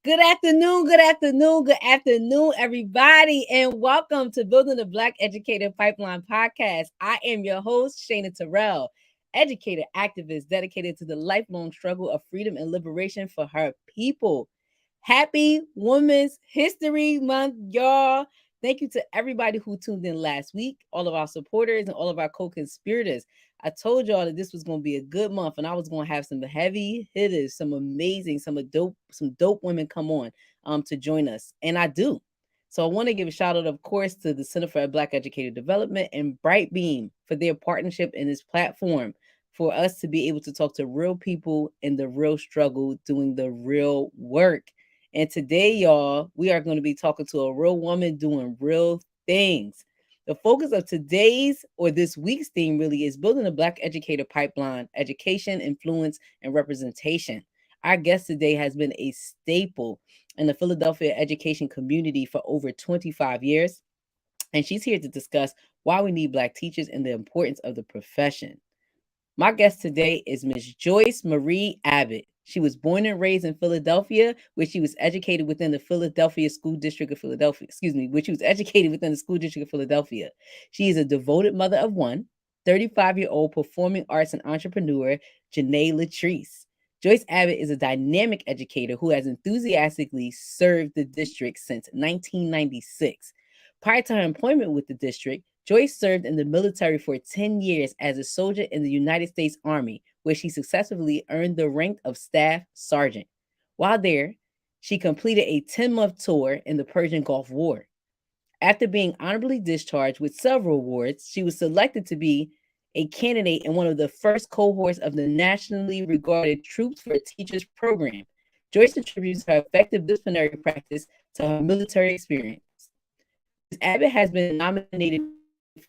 Good afternoon, everybody, and welcome to Building the Black Educator Pipeline podcast. I am your host, Shayna Terrell, educator activist dedicated to the lifelong struggle of freedom and liberation for her people. Happy Women's History Month, y'all. Thank you to everybody who tuned in last week, all of our supporters and all of our co-conspirators. I told y'all that this was going to be a good month, and I was going to have some heavy hitters, some amazing, some dope women come on to join us, and I do. So I want to give a shout out, of course, to the Center for Black Educator Development and Bright Beam for their partnership in this platform for us to be able to talk to real people in the real struggle, doing the real work. And today, y'all, we are going to be talking to a real woman doing real things. The focus of today's or this week's theme really is building a Black educator pipeline, education, influence, and representation. Our guest today has been a staple in the Philadelphia education community for over 25 years, and she's here to discuss why we need Black teachers and the importance of the profession. My guest today is Miss Joyce Marie Abbott. She was born and raised in Philadelphia, where she was educated within the Philadelphia School District of Philadelphia. Where she was educated within the School District of Philadelphia. She is a devoted mother of one, 35-year-old performing arts and entrepreneur, Janae Latrice. Joyce Abbott is a dynamic educator who has enthusiastically served the district since 1996. Prior to her employment with the district, Joyce served in the military for 10 years as a soldier in the United States Army, where she successfully earned the rank of Staff Sergeant. While there, she completed a 10-month tour in the Persian Gulf War. After being honorably discharged with several awards, she was selected to be a candidate in one of the first cohorts of the nationally regarded Troops for Teachers program. Joyce attributes her effective disciplinary practice to her military experience. Ms. Abbott has been nominated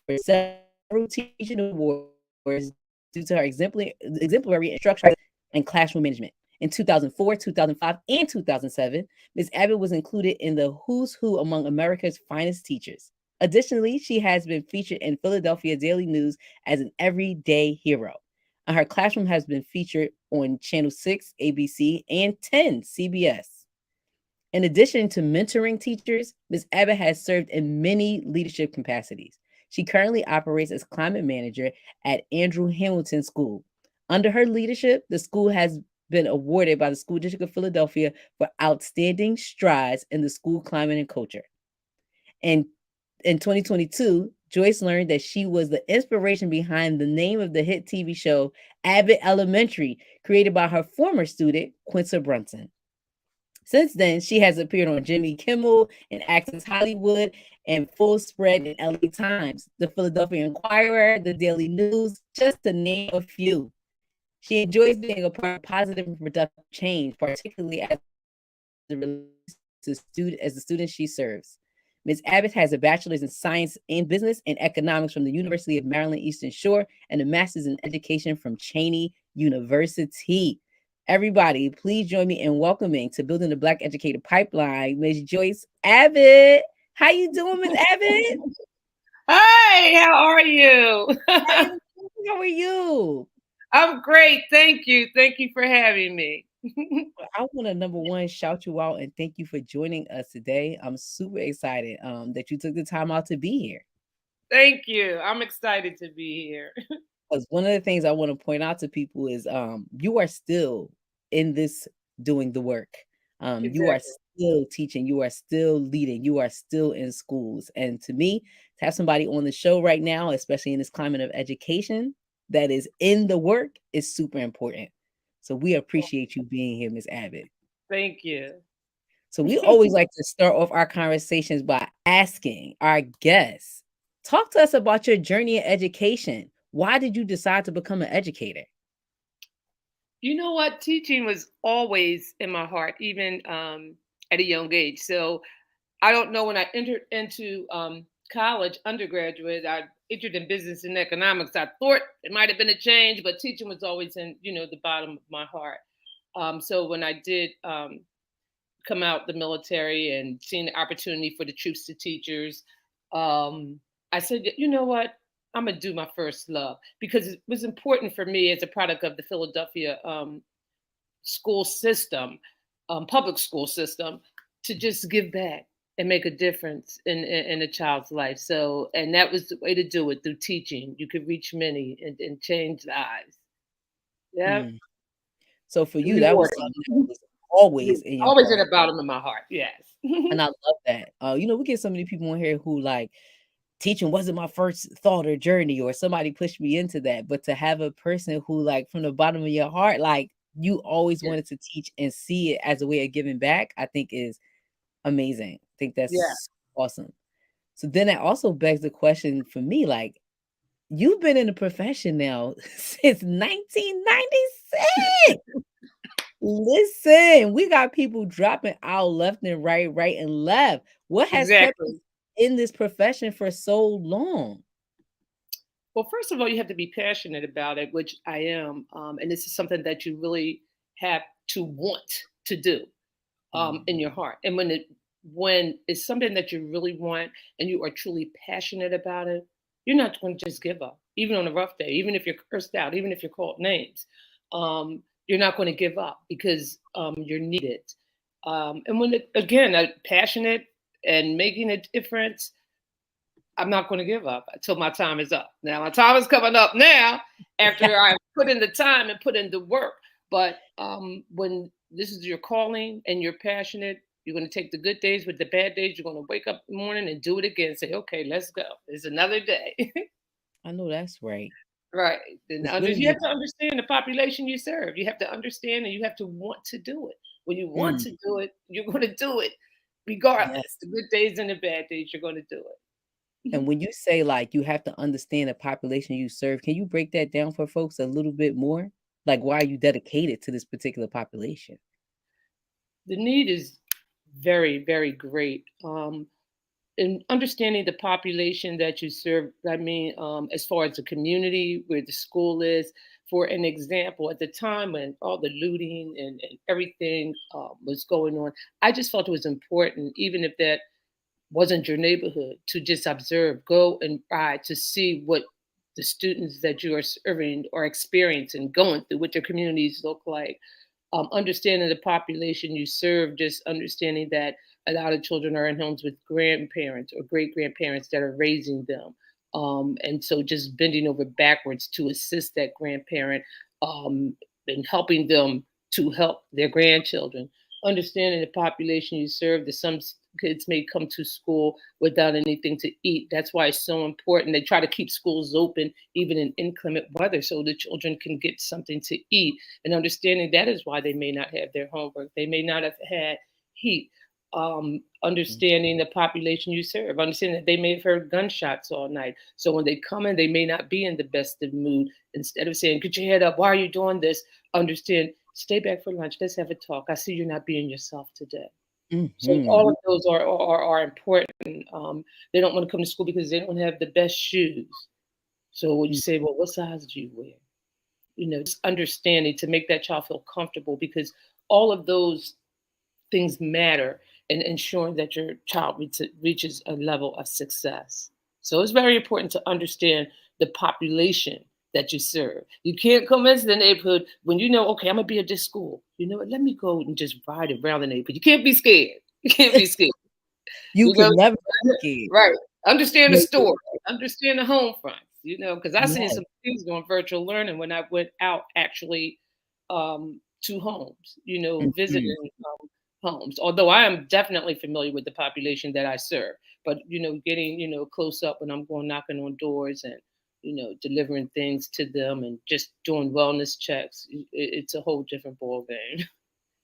for several teaching awards due to her exemplary instructional and classroom management. In 2004, 2005, and 2007, Ms. Abbott was included in the Who's Who among America's finest teachers. Additionally, she has been featured in Philadelphia Daily News as an everyday hero. And her classroom has been featured on Channel 6, ABC, and 10, CBS. In addition to mentoring teachers, Ms. Abbott has served in many leadership capacities. She currently operates as climate manager at Andrew Hamilton School. Under her leadership, the school has been awarded by the School District of Philadelphia for outstanding strides in the school climate and culture. And in 2022, Joyce learned that she was the inspiration behind the name of the hit TV show Abbott Elementary, created by her former student, Quinta Brunson. Since then, she has appeared on Jimmy Kimmel and Access Hollywood and Full Spread in LA Times, the Philadelphia Inquirer, the Daily News, just to name a few. She enjoys being a part of positive and productive change, particularly as it relates to the students she serves. Ms. Abbott has a bachelor's in science and business and economics from the University of Maryland Eastern Shore and a master's in education from Cheney University. Everybody, please join me in welcoming to Building the Black Educator Pipeline, Ms. Joyce Abbott. How you doing, Ms. Abbott? Hi, how are you? How are you? I'm great. Thank you. Thank you for having me. I want to number one shout you out and thank you for joining us today. I'm super excited that you took the time out to be here. Thank you. I'm excited to be here. Because one of the things I want to point out to people is you are still in this doing the work. You are Exactly. still teaching, you are still leading, you are still in schools. And to me, to have somebody on the show right now, especially in this climate of education, that is in the work is super important. So we appreciate you being here, Ms. Abbott. Thank you. So we always like to start off our conversations by asking our guests, talk to us about your journey in education. Why did you decide to become an educator? You know what? Teaching was always in my heart, even at a young age. So I don't know when I entered into college, undergraduate, I entered in business and economics. I thought it might have been a change, but teaching was always in, the bottom of my heart. So when I did come out the military and seeing the opportunity for the troops to teachers, I said, you know what? I'm gonna do my first love because it was important for me as a product of the Philadelphia school system. public school system to just give back and make a difference in a child's life. So, and that was the way to do it through teaching. You could reach many and change lives. Yeah, Mm. So for you, that was rewarding. something that was always in your Always in heart. the bottom of my heart. Yes. And I love that. We get so many people in here who like teaching wasn't my first thought or journey, or somebody pushed me into that. But to have a person who like from the bottom of your heart, like you always Yeah. wanted to teach and see it as a way of giving back, I think is amazing. I think Yeah. that's awesome. So then that also begs the question for me, like, you've been in the profession now since 1996. Listen, we got people dropping out left and right, right and left. What has kept you Exactly. in this profession for so long? Well, first of all, you have to be passionate about it, which I am, and this is something that you really have to want to do Mm, in your heart. And when it's something that you really want and you are truly passionate about it, you're not going to just give up, even on a rough day, even if you're cursed out, even if you're called names. You're not going to give up because you're needed. And again, passionate and making a difference, I'm not going to give up until my time is up. Now, my time is coming up now after I put in the time and put in the work. But when this is your calling and you're passionate, you're going to take the good days with the bad days. You're going to wake up in the morning and do it again. Say, okay, let's go. It's another day. I know that's right. Right. And It's you have literally to understand the population you serve. You have to understand and you have to want to do it. When you want mm, to do it, you're going to do it regardless. yes. The good days and the bad days, you're going to do it. And when you say like you have to understand the population you serve, can you break that down for folks a little bit more? Like why are you dedicated to this particular population? The need is very, very great. In understanding the population that you serve, I mean, as far as the community where the school is, for an example, at the time when all the looting and everything was going on, I just felt it was important, even if that wasn't your neighborhood, to just observe, go and ride to see what the students that you are serving are experiencing, going through, what their communities look like. Understanding the population you serve, just understanding that a lot of children are in homes with grandparents or great grandparents that are raising them. And so just bending over backwards to assist that grandparent um, and helping them to help their grandchildren. Understanding the population you serve, that some kids may come to school without anything to eat. That's why it's so important. They try to keep schools open even in inclement weather so the children can get something to eat, and understanding that is why they may not have their homework. They may not have had heat. Mm, Understanding the population you serve, understanding that they may have heard gunshots all night. So when they come in, they may not be in the best of mood. Instead of saying, "Get your head up, why are you doing this?" Understand, stay back for lunch. Let's have a talk. I see you're not being yourself today. So mhm, all of those are important. They don't want to come to school because they don't have the best shoes. So when you mm. say, "Well, what size do you wear?" Just understanding to make that child feel comfortable, because all of those things matter in ensuring that your child reaches a level of success. So it's very important to understand the population that you serve. You can't come into the neighborhood when you know, okay, I'm gonna be at this school. You know what? Let me go and just ride around the neighborhood. You can't be scared. You can't be scared. You You know, can never be scared. right? Understand the Yeah, story. Understand the home fronts. Because I seen yes. some things doing virtual learning when I went out actually to homes. Mhm. Visiting homes. Although I am definitely familiar with the population that I serve, but getting close up when I'm going knocking on doors and delivering things to them and just doing wellness checks. It's a whole different ball game.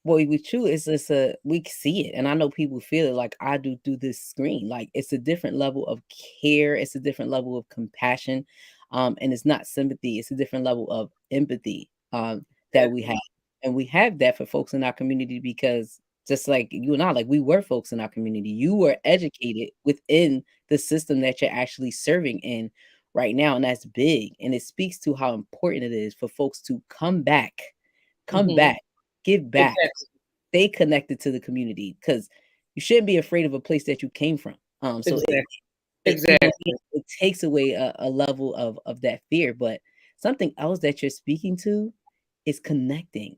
Well, with you, it's a we see it, and I know people feel it like I do through this screen. Like it's a different level of care, it's a different level of compassion, and it's not sympathy. It's a different level of empathy that we have, Exactly. and we have that for folks in our community because just like you and I, like we were folks in our community. You were educated within the system that you're actually serving in right now, and that's big, and it speaks to how important it is for folks to come Hmm. back, give back, Exactly. stay connected to the community because you shouldn't be afraid of a place that you came from. So Exactly. it Exactly. it takes away a level of that fear. But something else that you're speaking to is connecting.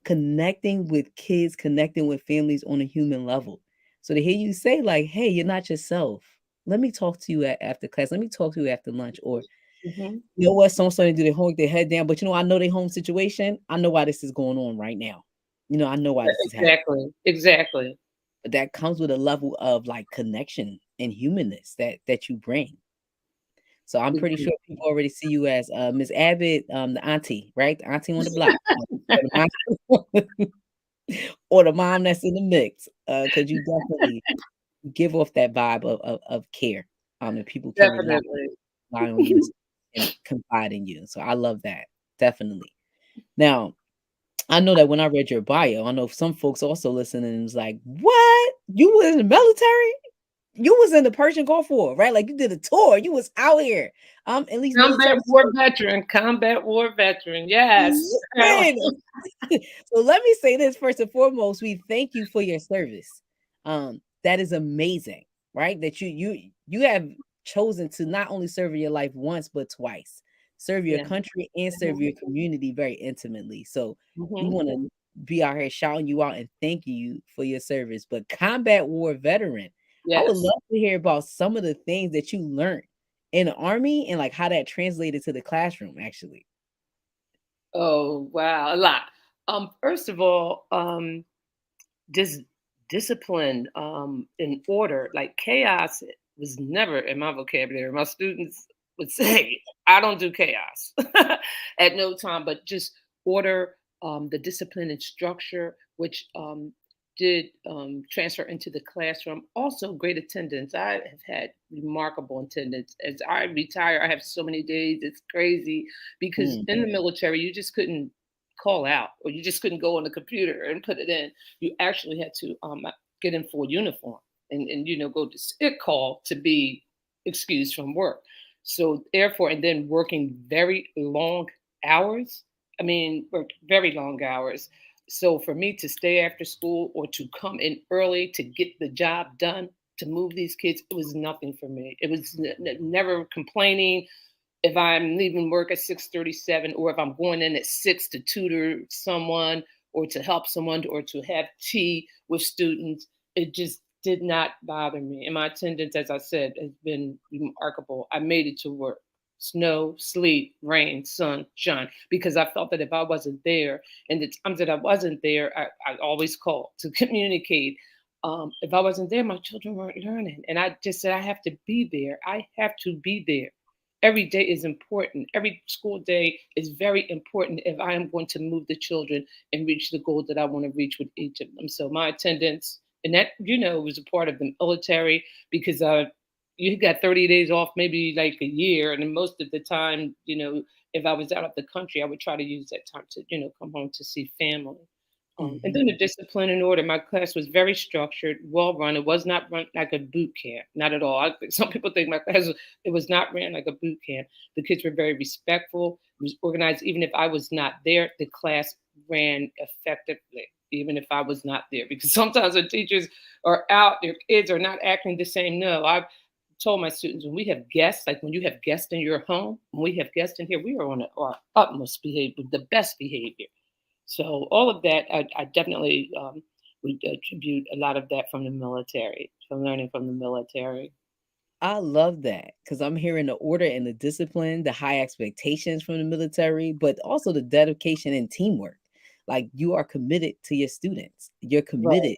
connecting with kids, connecting with families on a human level. So to hear you say like, "Hey, you're not yourself. Let me talk to you after class. Let me talk to you after lunch," or Mhm. you know what, someone's starting to do their homework, their head down, but I know their home situation. I know why this is going on right now. I know why this is happening. Exactly. Exactly. But that comes with a level of like connection and humanness that you bring. So I'm pretty Mhm. sure people already see you as Miss Abbott, the auntie, right? The auntie on the block. Or the mom, or the mom that's in the mix. Because you definitely give off that vibe of care. And people can Definitely. rely on you and confide in you. So I love that. Definitely. Now, I know that when I read your bio, I know some folks also listening and was like, "What? You was in the military? You was in the Persian Gulf War, right? Like you did a tour. You was out here. At least Combat military war service." veteran. Combat war veteran. Yes. Listen. So let me say this first and foremost. We thank you for your service. That is amazing, right? That you have chosen to not only serve your life once but twice. Serve your Yeah. country and serve Mhm. your community very intimately. So we Mhm. want to be out here shouting you out and thanking you for your service. But combat war veteran, I would Yes. love to hear about some of the things that you learned in the army and like how that translated to the classroom actually. Oh, wow. A lot. First of all, dis discipline, in order, like chaos was never in my vocabulary. My students would say, I don't do chaos at no time, but just order, the discipline and structure, which did transfer into the classroom. Also, great attendance. I have had remarkable attendance. As I retire, I have so many days. It's crazy because Mm, in the military, you just couldn't call out or you just couldn't go on the computer and put it in. You actually had to get in full uniform and go to sick call to be excused from work. So therefore, and then working very long hours. I mean, worked very long hours. So for me to stay after school or to come in early to get the job done, to move these kids, it was nothing for me. It was never complaining if I'm leaving work at 6:37 or if I'm going in at 6 to tutor someone or to help someone or to have tea with students, it just did not bother me. And my attendance, as I said, has been remarkable. I made it to work. Snow, sleet, rain, sun, shine, because I felt that if I wasn't there, and the times that I wasn't there, I always called to communicate. If I wasn't there, my children weren't learning. And I just said, I have to be there. I have to be there. Every day is important. Every school day is very important if I am going to move the children and reach the goal that I want to reach with each of them. So my attendance, and that was a part of the military because you got 30 days off, maybe like a year, and then most of the time, if I was out of the country, I would try to use that time to come home to see family. And mhm. then the discipline and order. My class was very structured, well run. It was not run like a boot camp, not at all. Some people think my class it was not ran like a boot camp. The kids were very respectful, was organized. Even if I was not there, the class ran effectively, even if I was not there. Because sometimes the teachers are out, their kids are not acting the same. No, I've told my students when we have guests, like when you have guests in your home, when we have guests in here, we are on our utmost behavior, the best behavior. So all of that, I definitely would attribute a lot of that from the military, from learning from the military. I love that because I'm hearing the order and the discipline, the high expectations from the military, but also the dedication and teamwork. Like you are committed to your students. You're Right. committed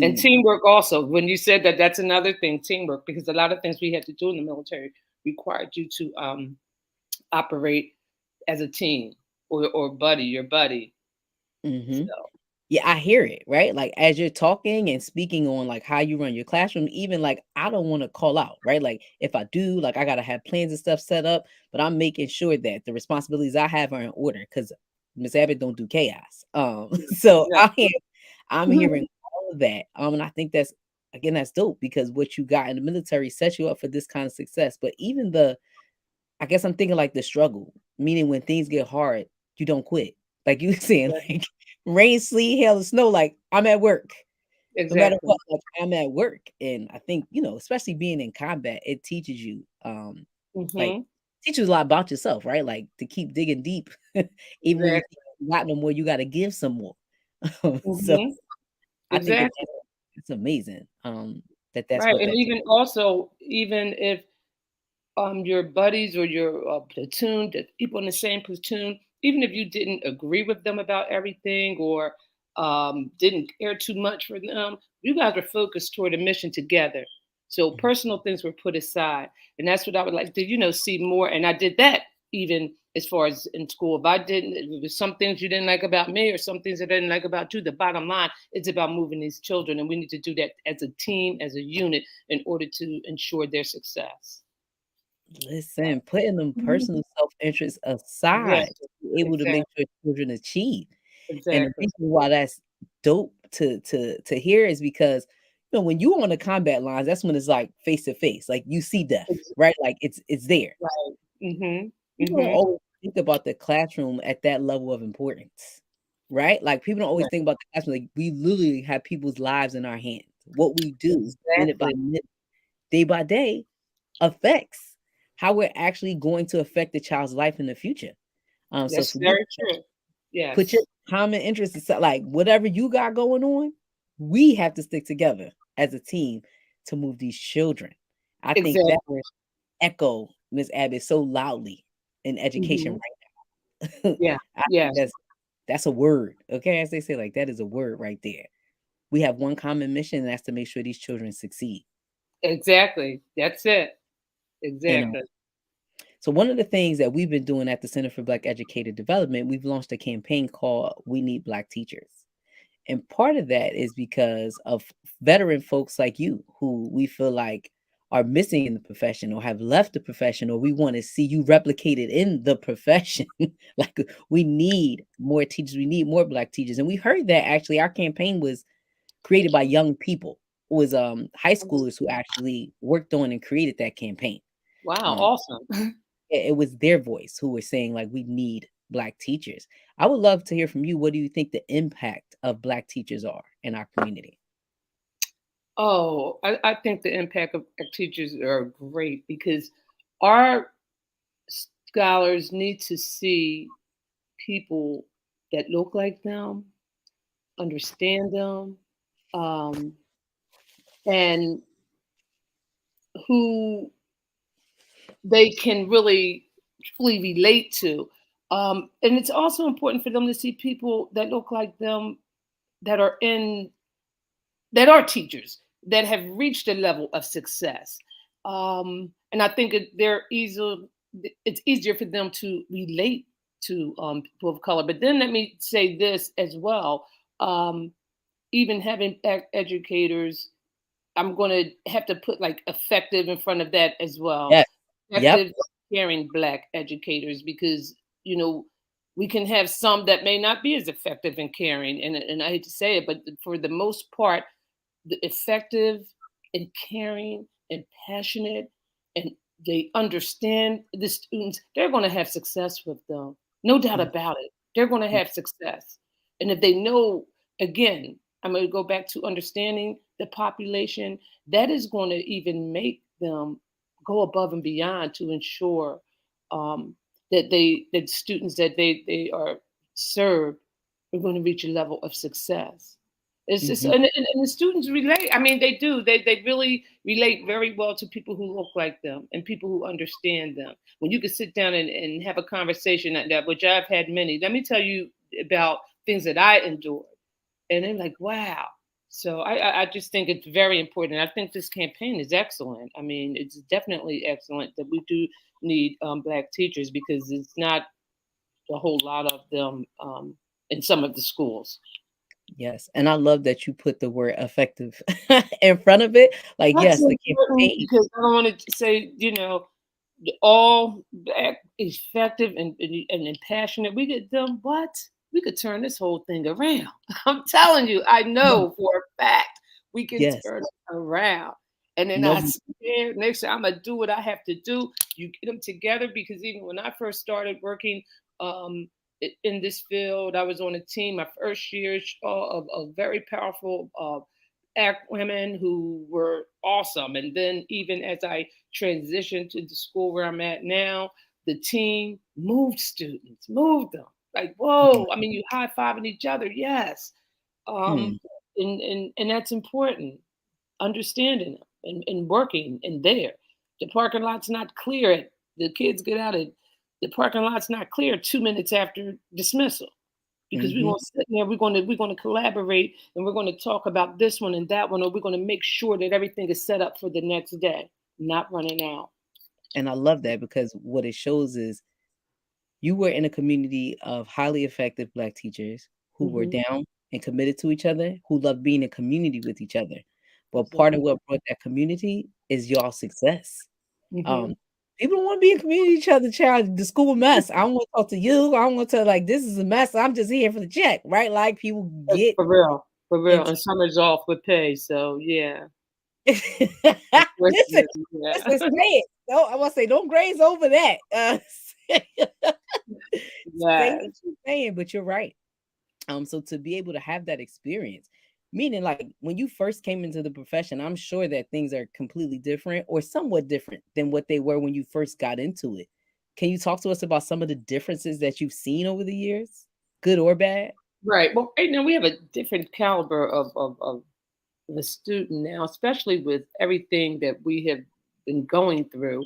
And to. teamwork also. When you said that, that's another thing, teamwork, because a lot of things we had to do in the military required you to operate as a team or buddy, your buddy. Mhm. So Yeah, I hear it, right? Like as you're talking and speaking on like how you run your classroom, even like I don't want to call out, right? Like if I do, like I gotta have plans and stuff set up, but I'm making sure that the responsibilities I have are in order because Miss Abbott don't do chaos. So yeah. I'm hearing all of that. And I think that's again that's dope because what you got in the military sets you up for this kind of success. But even I guess I'm thinking like the struggle, meaning when things get hard, you don't quit. Like you saying, Yeah, like rain, sleet, hail, and snow, like I'm at work. No matter what, exactly. like I'm at work. And I think, especially being in combat, it teaches you like Hmm. teaches a lot about yourself, right? Like to keep digging deep. Even when you Exactly. think you got no more, you gotta give some more. So Hmm. I think that Exactly. it's amazing. That's Right. what And that's. even also, even if your buddies or your platoon, the people in the same platoon, even if you didn't agree with them about everything or didn't care too much for them, you guys were focused toward a mission together. So personal things were put aside, and that's what I would like to, see more. And I did that even as far as in school. If I didn't, if there was some things you didn't like about me or some things I didn't like about you, the bottom line, it's about moving these children, and we need to do that as a team, as a unit, in order to ensure their success. Listen, putting them Mhm. personal self-interest aside Exactly, to be able to make exactly, sure children achieve. And the exactly. reason why that's dope to hear is because, when you on the combat lines, that's when it's like face to face, like you see death, Ex right? Like it's there. Right. Mhm, People don't mhm. always think about the classroom at that level of importance, right? Like people don't always Right. think about the classroom. Like we literally have people's lives in our hands. What we do minute by Exactly. minute, day by day affects how we're actually going to affect the child's life in the future. So That's for you, very true. put your Yes. common interests aside, like whatever you got going on, we have to stick together as a team to move these children. I think that Exactly. echo, Miss Abbott, so loudly in education Mhm. right now. Yeah. I think Yes. that's a word. Okay, as they say, like that is a word right there. We have one common mission, and that's to make sure these children succeed. Exactly. That's it. And Exactly. so one of the things that we've been doing at the Center for Black Educator Development, we've launched a campaign called We Need Black Teachers. And part of that is because of veteran folks like you who we feel like are missing in the profession or have left the profession, or we want to see you replicated in the profession. Like we need more teachers, we need more black teachers. And we heard that actually our campaign was created by young people. It was high schoolers who actually worked on and created that campaign. Wow, Um, awesome. it was their voice who were saying like we need black teachers. I would love to hear from you. What do you think the impact of black teachers are in our community? Oh, I think the impact of teachers are great because our scholars need to see people that look like them, understand them, um, and who they can really truly relate to. And it's also important for them to see people that look like them that are in that are teachers that have reached a level of success. And I think it's easier for them to relate to people of color. But then let me say this as well. Um, Even having educators, I'm going to have to put like effective in front of that as well. Yes. Yep. Effective, caring Black educators, because you know we can have some that may not be as effective and caring, and I hate to say it, but for the most part, the effective and caring and passionate, and they understand the students, they're going to have success with them. No doubt Mhm. about it. They're going to have success. And if they know, again, I'm going to go back to understanding the population, that is going to even make them go above and beyond to ensure um, that students that they are served are going to reach a level of success. It's just Mhm. and the students relate. I mean, they do. They really relate very well to people who look like them and people who understand them. When you can sit down and have a conversation like that, which I've had many. Let me tell you about things that I endured, and they're like, "Wow." So I just think it's very important. I think this campaign is excellent. I mean, it's definitely excellent that we do need Black teachers because it's not a whole lot of them in some of the schools. Yes. And I love that you put the word effective in front of it. Like, That's yes, the important campaign. because I don't want to say, all Black, effective, and passionate. We could them what? We could turn this whole thing around. I'm telling you, I Yeah. know for a fact we can Yes. turn it around. And then I No. swear, next time I'm gonna do what I have to do. You get them together because even when I first started working um, in this field, I was on a team. My first year of very powerful act women who were awesome. And then even as I transitioned to the school where I'm at now, the team moved students, moved them. Like, Mhm. whoa, I mean, you high fiving each other, yes. Um, Mm. and that's important. Understanding them and working in there. The parking lot's not clear. The kids get out of the parking lot's not clear 2 minutes after dismissal because we Mm-hmm. want to sit there. We're going to collaborate and we're going to talk about this one and that one, or we're going to make sure that everything is set up for the next day, not running out. And I love that because what it shows is you were in a community of highly effective Black teachers who were Hmm. down and committed to each other, who loved being in community with each other. But part of Exactly. what brought that community is y'all success. Hmm. Um, People don't want to be in community with each other, child. The school a mess. I don't want to talk to you. I don't want to like this is a mess. I'm just here for the check, right? Like people get For real. For real. into And summer's off with pay. So yeah. listen, Unfortunately, yeah. listen, say it. No, I want to say don't graze over that. Say what Yes. you're saying, but you're right. So to be able to have that experience, meaning like when you first came into the profession, I'm sure that things are completely different or somewhat different than what they were when you first got into it. Can you talk to us about some of the differences that you've seen over the years, good or bad? Right. Well, right now we have a different caliber of the student now, especially with everything that we have been going through.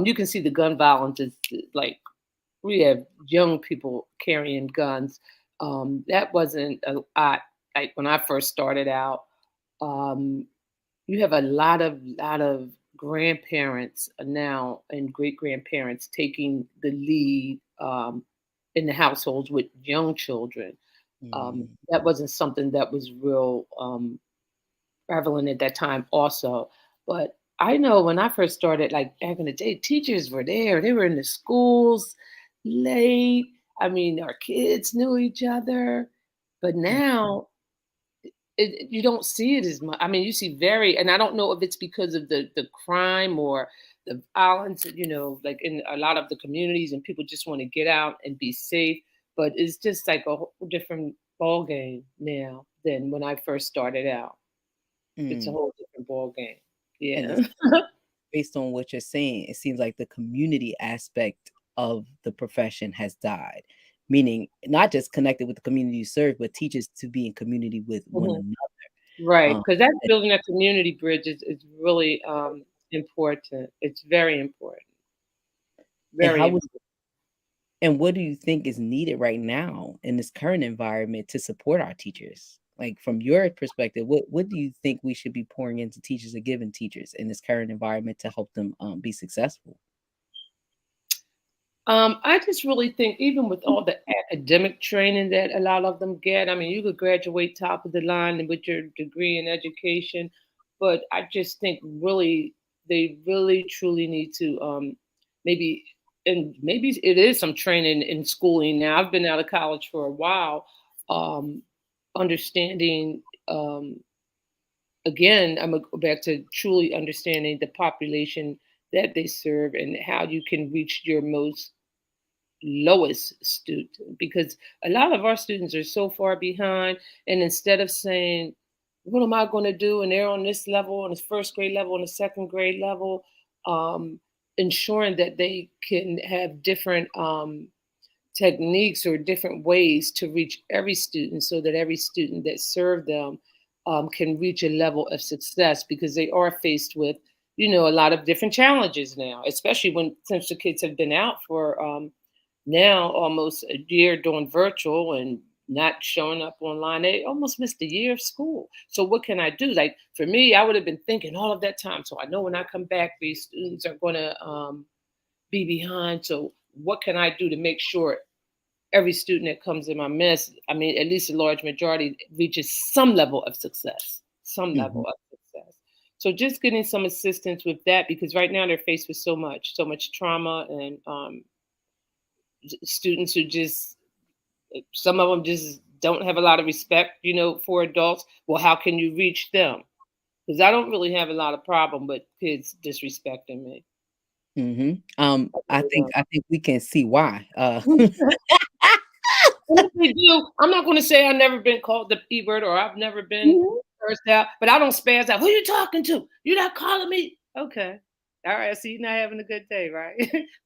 You can see the gun violence is like we have young people carrying guns. That wasn't a lot like when I first started out. Um, you have a lot of grandparents now and great grandparents taking the lead in the households with young children. Mm, That wasn't something that was real prevalent at that time also. But I know when I first started, like back in the day, teachers were there. They were in the schools late. I mean, our kids knew each other. But mm, now you don't see it as much. I mean, you see very, and I don't know if it's because of the crime or the violence, like in a lot of the communities, and people just want to get out and be safe. But it's just like a whole different ball game now than when I first started out. It's a mm. whole different ball game. And Yeah. it's based on what you're saying, it seems like the community aspect of the profession has died, meaning not just connected with the community you serve, but teachers to be in community with one Mhm. another. Right, Um, because that building that community bridge is really important. It's very important. and Very how was important. and what do you think is needed right now in this current environment to support our teachers? Like from your perspective, what do you think we should be pouring into teachers or giving teachers in this current environment to help them be successful? I just really think even with all the academic training that a lot of them get, I mean, you could graduate top of the line and with your degree in education, but I just think really they really truly need to maybe and maybe it is some training in schooling now. I've been out of college for a while, um, understanding again, I'm gonna go back to truly understanding the population that they serve and how you can reach your most lowest student because a lot of our students are so far behind, and instead of saying what am I going to do and they're on this level, on this first grade level, on the second grade level, um, ensuring that they can have different techniques or different ways to reach every student so that every student that serve them can reach a level of success because they are faced with a lot of different challenges now, especially when since the kids have been out for now almost a year doing virtual and not showing up online. They almost missed a year of school. So what can I do? Like for me, I would have been thinking all of that time. So I know when I come back, these students are going to be behind. So what can I do to make sure every student that comes in my mess, I mean, at least a large majority reaches some level of success, some level Mhm. of success. So just getting some assistance with that because right now they're faced with so much trauma and students who just some of them just don't have a lot of respect, for adults. Well, how can you reach them? Because I don't really have a lot of problem with kids disrespecting me. Mhm. I I really think don't. I think we can see why. And if they do, I'm not going to say I've never been called the P word or I've never been Mhm. cursed out, but I don't spaz out. Who you talking to? You're not calling me. Okay. All right. I see you're not having a good day, right?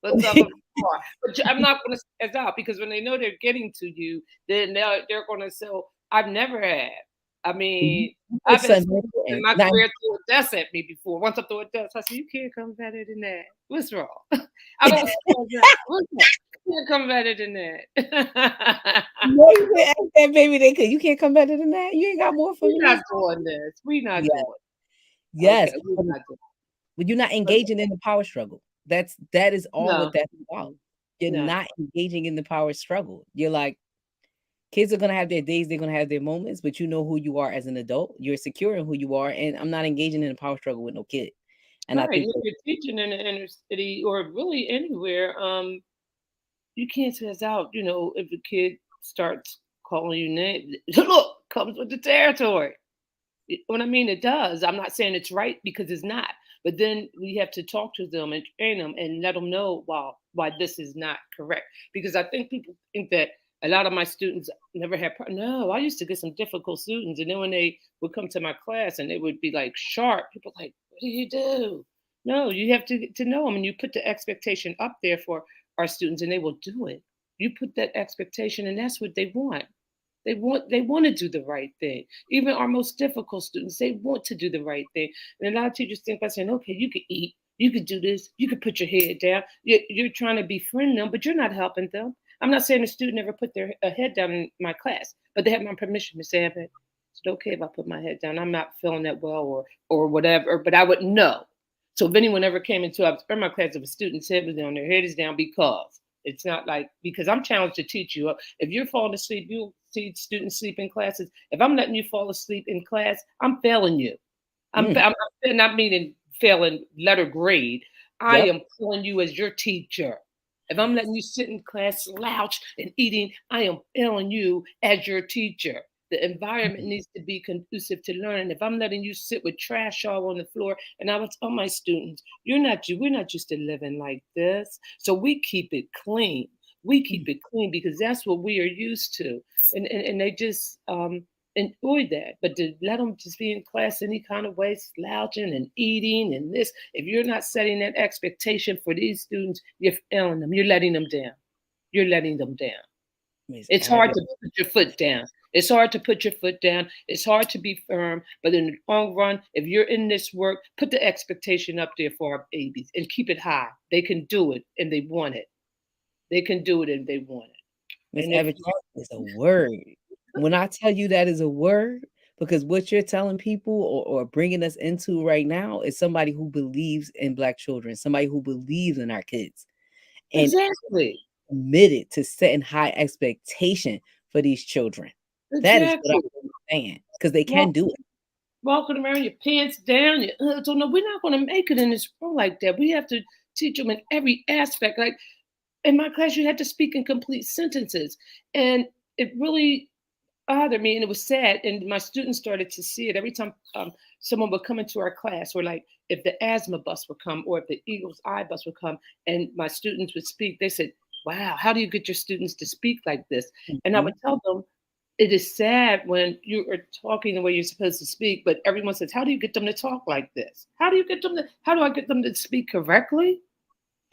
But some of them are. But I'm not going to spaz out because when they know they're getting to you, then they're going to say, "Oh, I've never had." I mean, Put I've been something in in my not career threw a desk at me before. Once I threw a desk, I said, "You can't come better than that. What's wrong?" I don't say that. What's wrong? You can't come better than that. no, you can't ask that baby that you can't come better than that. You ain't got more for We're me. not doing this. We're not Yeah, doing it. yes, Okay, we're not doing but you're not it. engaging in the power struggle. That is all what No, that's about. mm-mm, You're no. not engaging in the power struggle. You're like, kids are gonna have their days, they're gonna have their moments, but you know who you are as an adult. You're secure in who you are, and I'm not engaging in a power struggle with no kid. And I Right. think If that you're teaching in the inner city or really anywhere, you can't stress out, if a kid starts calling you names. Look, comes with the territory. What I mean, it does. I'm not saying it's right because it's not. But then we have to talk to them and train them and let them know why this is not correct. Because I think people think that a lot of my students never had. No, I used to get some difficult students, and then when they would come to my class and they would be like sharp, people like, "What do you do?" No, you have to get to know them, and you put the expectation up there for our students, and they will do it. You put that expectation, and that's what they want. They want to do the right thing. Even our most difficult students, they want to do the right thing. And a lot of teachers think by saying, okay, you could eat, you could do this, you could put your head down. You're trying to befriend them, but you're not helping them. I'm not saying a student never put their head down in my class, but they have my permission to say, Abbott, it's okay if I put my head down. I'm not feeling that well or whatever, but I would know. So if anyone ever came into my class, if a student's head was down, their head is down because it's not like, because I'm challenged to teach you. If you're falling asleep, you'll see students sleep in classes. If I'm letting you fall asleep in class, I'm failing you. mm, I'm not meaning failing letter grade. I yep. am pulling you as your teacher. If I'm letting you sit in class slouched and eating, I am failing you as your teacher. The environment needs to be conducive to learning. If I'm letting you sit with trash all on the floor, and I would tell my students, we're not used to living like this. So we keep it clean. We keep it clean because that's what we are used to. And they just enjoy that. But to let them just be in class any kind of way, slouching and eating and this, if you're not setting that expectation for these students, you're failing them. You're letting them down. You're letting them down. Miss It's hard Abbott. to put your foot down. It's hard to put your foot down. It's hard to be firm. But in the long run, if you're in this work, put the expectation up there for our babies and keep it high. They can do it and they want it. They can do it and they want it. Miss And if Abbott, that is a word. When I tell you that is a word, because what you're telling people or bringing us into right now is somebody who believes in Black children, somebody who believes in our kids, and exactly, committed to setting high expectation for these children. That is what exactly. I'm saying, because they can Walk, do it. walking around your pants down, so no, we're not going to make it in this world like that. We have to teach them in every aspect. Like in my class, you had to speak in complete sentences, and it really bothered me, and it was sad. And my students started to see it every time someone would come into our class, or like if the asthma bus would come, or if the Eagles Eye bus would come, and my students would speak. They said, "Wow, how do you get your students to speak like this?" And I Mhm. would tell them, "It is sad when you are talking the way you're supposed to speak, but everyone says, how do you get them to talk like this? How do you get them to? How do I get them to speak correctly?"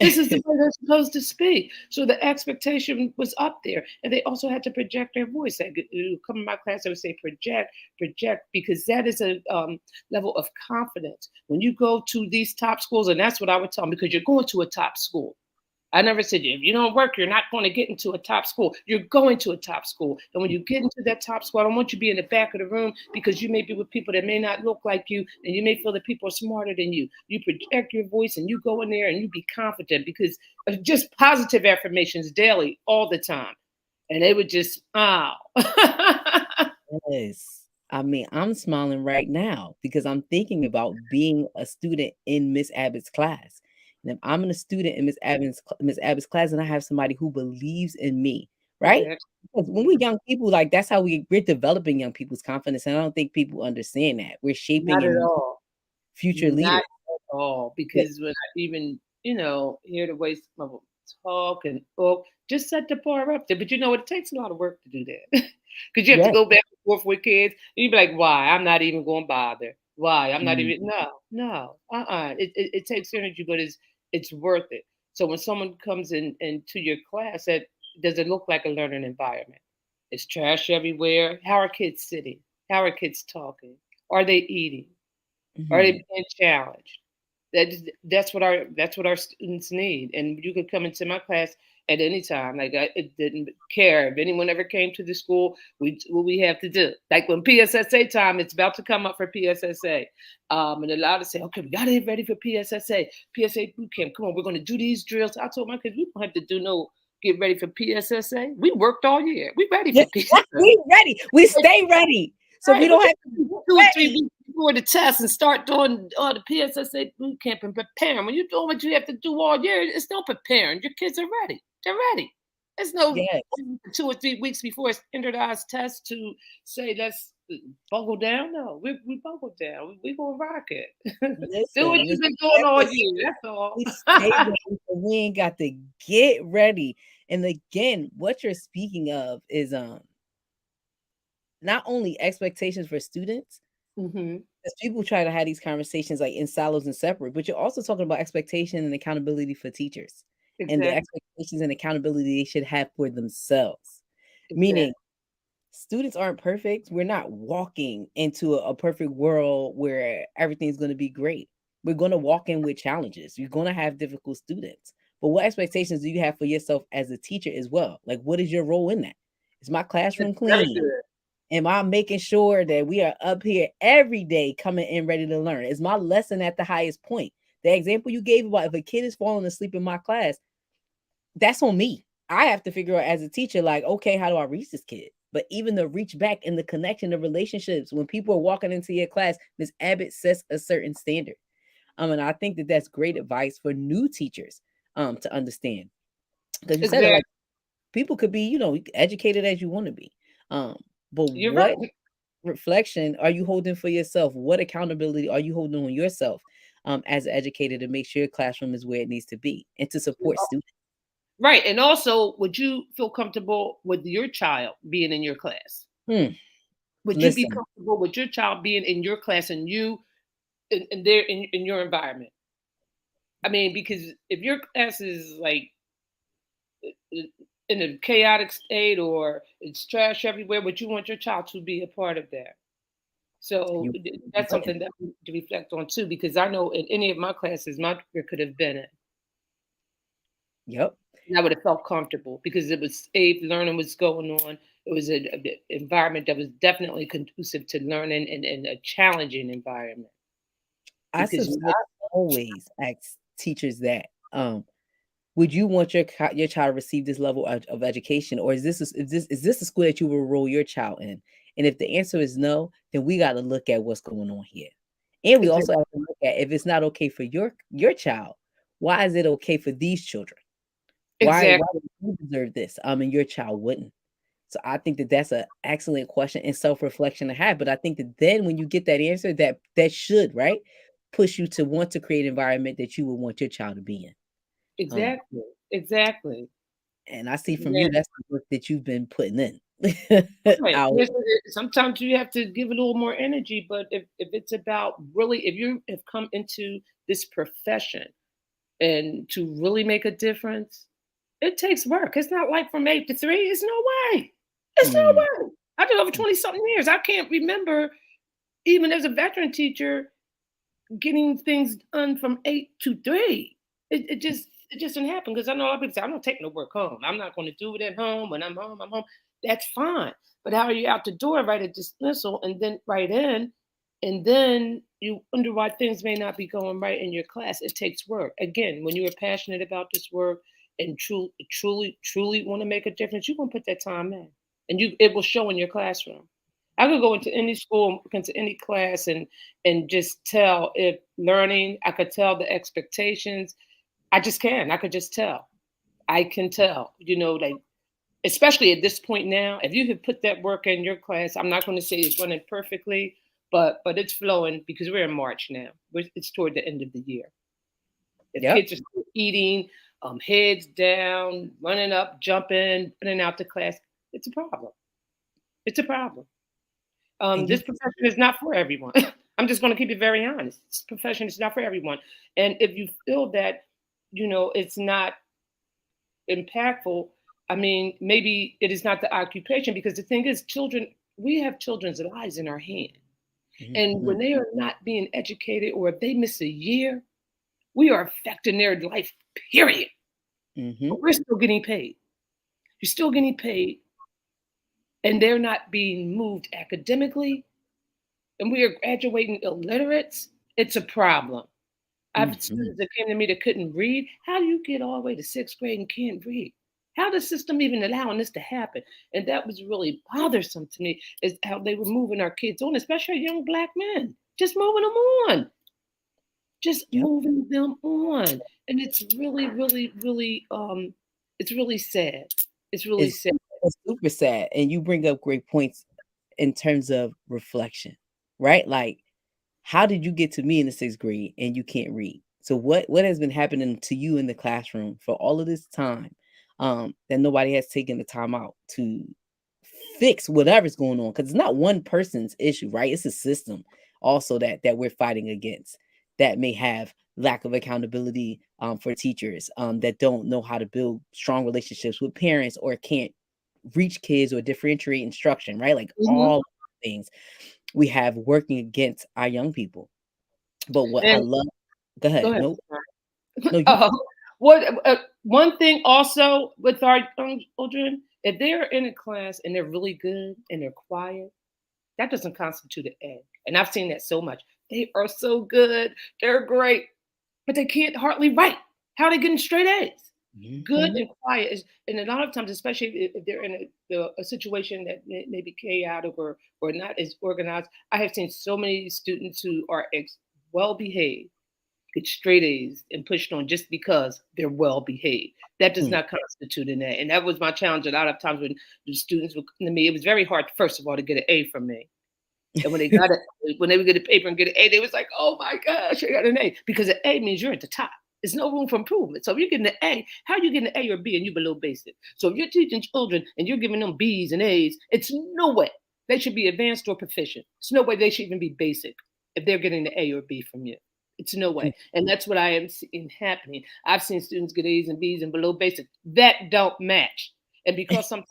This is the way they're supposed to speak. So the expectation was up there. And they also had to project their voice. They come in my class, I would say project, project, because that is a level of confidence. When you go to these top schools, and that's what I would tell them, because you're going to a top school. I never said if you don't work, you're not going to get into a top school. You're going to a top school. And when you get into that top school, I don't want you to be in the back of the room because you may be with people that may not look like you and you may feel that people are smarter than you. You project your voice and you go in there and you be confident because of just positive affirmations daily, all the time. And they would just, oh. Yes. I mean, I'm smiling right now because I'm thinking about being a student in Miss Abbott's class. And if I'm a student in Miss Abbott's class and I have somebody who believes in me, right? Exactly. Because when we're young people, like that's how we're developing young people's confidence. And I don't think people understand that. We're shaping Not at and all. future Not leaders. at all. Yeah. Because when I even, hear the way some of them talk and talk, just set the bar up there. But it takes a lot of work to do that. Because you have to Yes. go back and forth with kids. And you'd be like, why? I'm not even going to bother. Why? I'm not Mm, even, no, no. It takes energy, but it's worth it. So when someone comes into your class, that does it look like a learning environment? It's trash everywhere. How are kids sitting? How are kids talking? Are they eating? Are they Mhm. being challenged? That's what our students need. And you could come into my class at any time. Like it didn't care if anyone ever came to the school. What we have to do. Like when PSSA time, it's about to come up for PSSA, and a lot of say, okay, we gotta get ready for PSSA, PSA boot camp. Come on, we're gonna do these drills. I told my kids we don't have to do no get ready for PSSA. We worked all year. We ready Yeah, for PSSA. we ready. We stay ready. So we Right, we don't have just to be 2 or 3 ready. weeks before the test and start doing all the PSSA boot camp and preparing. When you're doing what you have to do all year, it's no preparing. Your kids are ready. They're ready. There's no Yes. 2 or 3 weeks before a standardized test to say let's buckle down. No, we buckle down. We gonna rock it. Do what Listen, you've been doing all respect. year. That's all. We stay ready, so we ain't got to get ready. And again, what you're speaking of is not only expectations for students, Hmm. as people try to have these conversations like in silos and separate, but you're also talking about expectation and accountability for teachers and the Exactly. expectations and accountability they should have for themselves. Exactly. Meaning students aren't perfect. We're not walking into a perfect world where everything's going to be great. We're going to walk in with challenges. You're going to have difficult students. But what expectations do you have for yourself as a teacher as well? Like, what is your role in that? Is my That's classroom very clean? good. Am I making sure that we are up here every day coming in ready to learn? Is my lesson at the highest point? The example you gave about if a kid is falling asleep in my class, that's on me. I have to figure out as a teacher, like, okay, how do I reach this kid? But even the reach back and the connection of relationships, when people are walking into your class, Miss Abbott sets a certain standard. And I think that that's great advice for new teachers to understand. Because you said it Exactly. like people could be, educated as you want to be. Um, but You're right. what reflection are you holding for yourself? What accountability are you holding on yourself as an educator to make sure your classroom is where it needs to be and to support students? Right. And also, would you feel comfortable with your child being in your class? Hmm. Would you be Listen, comfortable with your child being in your class and you in your environment? I mean, because if your class is like in a chaotic state or it's trash everywhere, would you want your child to be a part of that? So you that's wouldn't. something that we to reflect on too, because I know in any of my classes, my career could have been in. Yep. And I would have felt comfortable because it was safe, learning was going on. It was an environment that was definitely conducive to learning and a challenging environment because I always ask teachers that. Would you want your child to receive this level of education, or is this a school that you will enroll your child in? And if the answer is no, then we got to look at what's going on here, and we also exactly, have to look at if it's not okay for your child, why is it okay for these children? Why exactly, would you deserve this? And your child wouldn't. So I think that that's an excellent question and self-reflection to have. But I think that then when you get that answer, that should right push you to want to create an environment that you would want your child to be in. Um, exactly, exactly, and I see from you exactly. that's the work that you've been putting in. Right. Out. Sometimes you have to give it a little more energy, but if it's about really, if you have come into this profession and to really make a difference, it takes work. It's not like from 8 to 3. It's no way. It's no Mm, way. I did over 20 something years. I can't remember, even as a veteran teacher, getting things done from 8 to 3. It just didn't happen because I know a lot of people say, I don't take no work home. I'm not going to do it at home. When I'm home, I'm home. That's fine. But how are you out the door, write a dismissal, and then write in, and then you wonder why things may not be going right in your class? It takes work. Again, when you are passionate about this work and truly want to make a difference, you're going to put that time in, and it will show in your classroom. I could go into any school, into any class, and just tell if learning. I could tell the expectations. I just can. I could just tell. I can tell. Like especially at this point now, if you have put that work in your class, I'm not going to say it's running perfectly, but it's flowing because we're in March now. It's toward the end of the year. If yep. kids are still eating, heads down, running up, jumping, running out to class, it's a problem. It's a problem. And you This profession is not for everyone. I'm just going to keep it very honest. This profession is not for everyone. And if you feel that, it's not impactful, I mean, maybe it is not the occupation because the thing is, children we have children's lives in our hand. And Mm-hmm. when they are not being educated, or if they miss a year, we are affecting their life, period. Mm-hmm. But we're still getting paid. You're still getting paid, and they're not being moved academically, and we are graduating illiterates. It's a problem. I have Mm-hmm. students that came to me that couldn't read. How do you get all the way to sixth grade and can't read? How the system even allowing this to happen? And that was really bothersome to me, is how they were moving our kids on, especially young Black men, just moving them on, just Yep. moving them on. And it's really, really, really, it's really sad. It's really It's, sad. it's super sad. And you bring up great points in terms of reflection, right? Like, how did you get to me in the sixth grade and you can't read? So what has been happening to you in the classroom for all of this time, that nobody has taken the time out to fix whatever's going on? Because it's not one person's issue, right? It's a system also that we're fighting against, that may have lack of accountability, for teachers, that don't know how to build strong relationships with parents, or can't reach kids or differentiate instruction, right? Like Mhm. all things we have working against our young people. But what I And love, go go ahead. ahead. No, no, you. Uh, what one thing also with our young children, if they're in a class and they're really good and they're quiet, that doesn't constitute an A. And I've seen that so much. They are so good, they're great, but they can't hardly write. How are they getting straight A's? Good Mhm. and quiet is, and a lot of times, especially if they're in a situation that may be chaotic, or not as organized. I have seen so many students who are well behaved get straight A's and pushed on just because they're well behaved. That does Mm. not constitute an A. And that was my challenge a lot of times when the students would come to me. It was very hard, first of all, to get an A from me. And when they got it, when they would get a paper and get an A, they was like, "Oh my gosh, I got an A!" Because an A means you're at the top. There's no room for improvement. So if you're getting an A, how are you getting an A or B and you below basic? So if you're teaching children and you're giving them B's and A's, it's no way they should be advanced or proficient. It's no way they should even be basic if they're getting the A or B from you. It's no way. And that's what I am seeing happening. I've seen students get A's and B's and below basic. That don't match. And because sometimes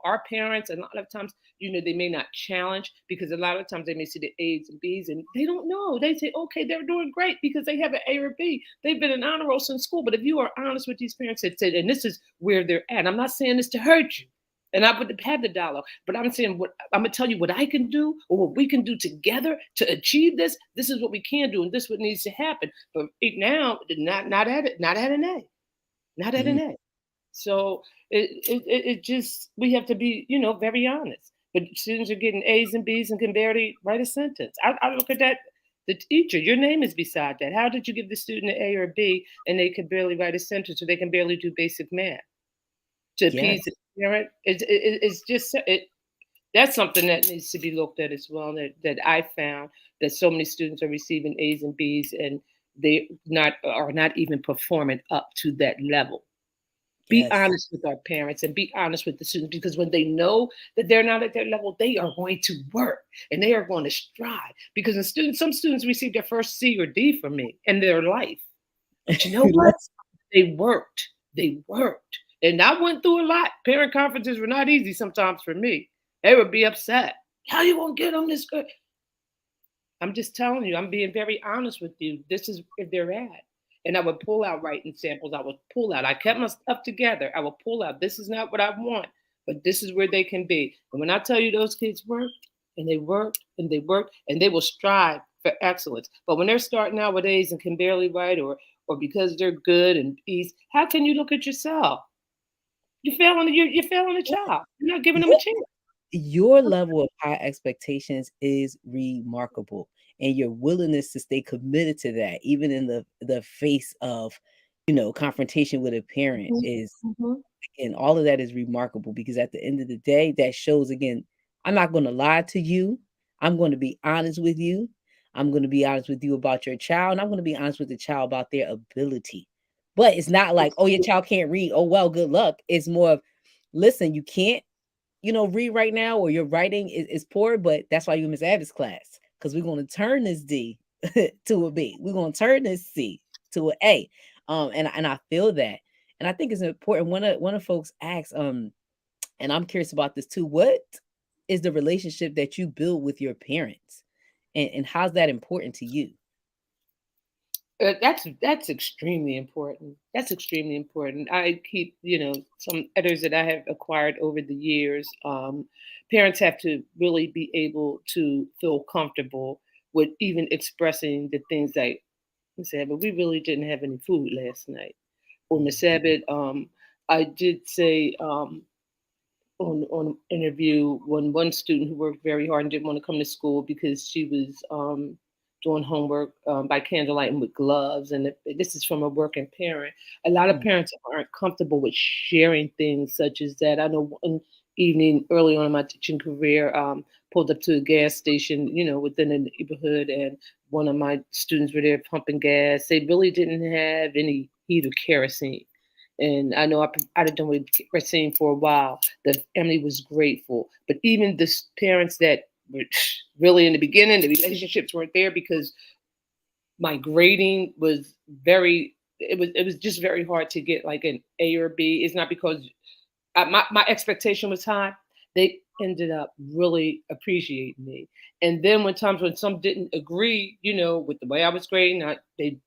our parents, and a lot of times, they may not challenge, because a lot of times they may see the A's and B's and they don't know. They say, okay, they're doing great because they have an A or B. They've been in honor roll since school. But if you are honest with these parents that said, and this is where they're at, I'm not saying this to hurt you. And I would have had the dialogue, but I'm saying, what I'm gonna tell you, what I can do, or what we can do together to achieve this. This is what we can do, and this is what needs to happen. But right now, not at it, not at an A, not at Mhm. an A. So it just, we have to be, very honest. But students are getting A's and B's and can barely write a sentence. I look at that. The teacher, your name is beside that. How did you give the student an A or a B and they can barely write a sentence, or they can barely do basic math to appease the Yes. parent? It's just it. That's something that needs to be looked at as well. That I found that so many students are receiving A's and B's, and they are not even performing up to that level. Be Yes. honest with our parents and be honest with the students, because when they know that they're not at their level, they are going to work and they are going to strive. Because some students receive their first C or D from me in their life. But you know what? Let's. They worked. They worked. And I went through a lot. Parent conferences were not easy sometimes for me. They would be upset. How you gonna get them this good? I'm just telling you, I'm being very honest with you. This is where they're at. And I would pull out writing samples. I would pull out. I kept my stuff together. I would pull out. This is not what I want, but this is where they can be. And when I tell you those kids work, and they work, and they work, and they will strive for excellence. But when they're starting out with A's and can barely write, or because they're good and B's, how can you look at yourself? You're failing a child. You're not giving them a Your, chance. your level of high expectations is remarkable, and your willingness to stay committed to that, even in the face of, confrontation with a parent, Mhm, is, mhm. and all of that is remarkable, because at the end of the day, that shows again, I'm not going to lie to you. I'm going to be honest with you. I'm going to be honest with you about your child, and I'm going to be honest with the child about their ability. But it's not like, oh, your child can't read. Oh, well, good luck. It's more of, listen, you can't, read right now, or your writing is poor, but that's why you Miss Abbott's class, because we're going to turn this D to a B. We're going to turn this C to an A. And I feel that. And I think it's important. One of folks asks, and I'm curious about this too. What is the relationship that you build with your parents, and how's that important to you? That's extremely important. That's extremely important. I keep, some editors that I have acquired over the years. Parents have to really be able to feel comfortable with even expressing the things like, Miss Abbott, we really didn't have any food last night. Or Miss Abbott, I did say on an interview when one student who worked very hard and didn't want to come to school because she was doing homework by candlelight and with gloves. And this is from a working parent. A lot of Mm. parents aren't comfortable with sharing things such as that. I know one evening early on in my teaching career, pulled up to a gas station, within the neighborhood, and one of my students were there pumping gas. They really didn't have any heat or kerosene. And I know I'd have done with kerosene for a while. The family was grateful. But even the parents that were really in the beginning, the relationships weren't there because my grading was it was just very hard to get like an A or B. It's not because my expectation was high. They ended up really appreciating me. And then when times when some didn't agree, with the way I was grading, they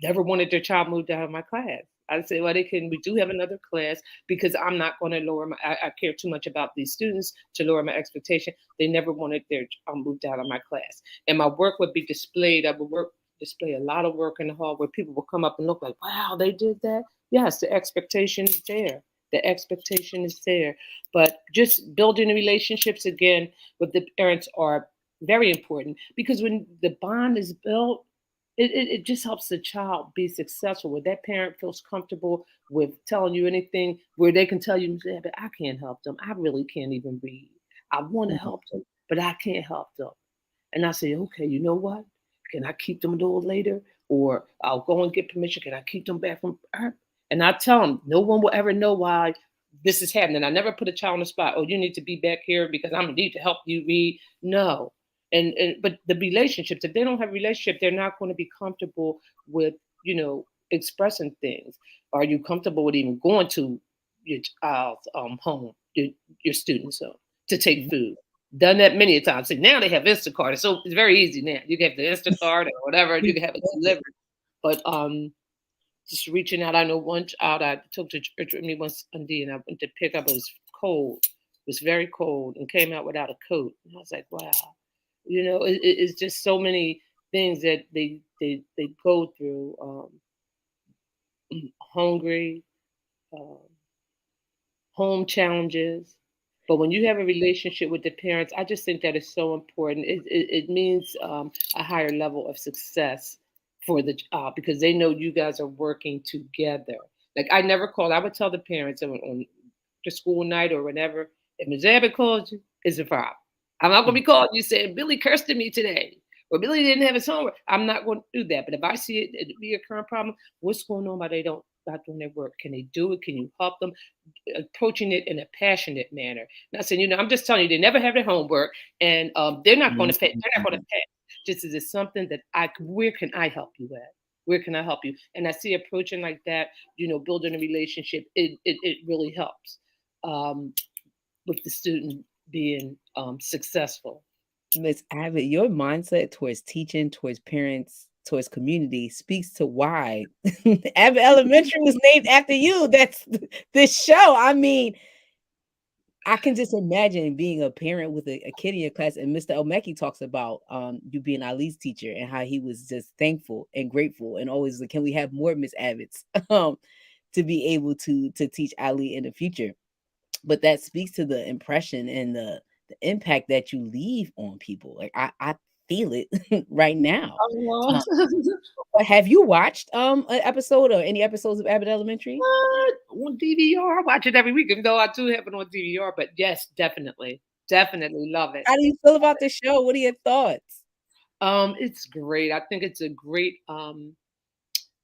never wanted their child moved out of my class. I say, well, we do have another class because I'm not going to lower I care too much about these students to lower my expectation. They never wanted their child moved out of my class. And my work would be displayed. I would display a lot of work in the hall where people would come up and look like, wow, they did that. Yes, the expectation is there. The expectation is there. But just building the relationships again with the parents are very important because when the bond is built, it just helps the child be successful. Where that parent feels comfortable with telling you anything, where they can tell you, yeah, but I can't help them. I really can't even read. I want to help them, but I can't help them. And I say, okay, you know what? Can I keep them a little later? Or I'll go and get permission. Can I keep them back from her? And I tell them, no one will ever know why this is happening. I never put a child on the spot. Oh, you need to be back here because I'm gonna need to help you read. No. And but the relationships, if they don't have a relationship, they're not going to be comfortable with, expressing things. Are you comfortable with even going to your child's home, your student's home to take food? Done that many a times. See, now they have Instacart, so it's very easy now. You can have the Instacart or whatever, you can have it delivered. But just reaching out. I know one child I took to church with me once Sunday, and I went to pick up. It was cold. It was very cold, and came out without a coat. And I was like, wow. It's just so many things that they go through. Hungry, um, home challenges. But when you have a relationship with the parents, I just think that is so important. It means a higher level of success for the job because they know you guys are working together. Like I never called. I would tell the parents on the school night or whenever, if Ms. Abbott calls you, it's a problem. I'm not going to be calling you saying Billy cursed at me today or Billy didn't have his homework. I'm not going to do that. But if I see it be a current problem, what's going on? Why they don't not doing their work? Can they do it? Can you help them? Approaching it in a passionate manner. Not saying, I'm just telling you, they never have their homework, and they're not going to pay. They're not going to pay. Just as it's something that where can I help you at? Where can I help you? And I see approaching like that, building a relationship, it really helps um, with the student being successful. Miss Abbott, your mindset towards teaching, towards parents, towards community speaks to why Abbott Elementary was named after you. That's this show. I mean, I can just imagine being a parent with a kid in your class, and Mr. Omeki talks about you being Ali's teacher and how he was just thankful and grateful and always like, can we have more Miss Abbotts to be able to teach Ali in the future? But that speaks to the impression and the impact that you leave on people. Like I feel it right now. Oh, Have you watched an episode or any episodes of Abbott Elementary? what? On DVR, I watch it every week, even though I do have it on DVR. But yes, definitely, definitely love it. How do you feel about the show? What are your thoughts? It's great. I think it's a great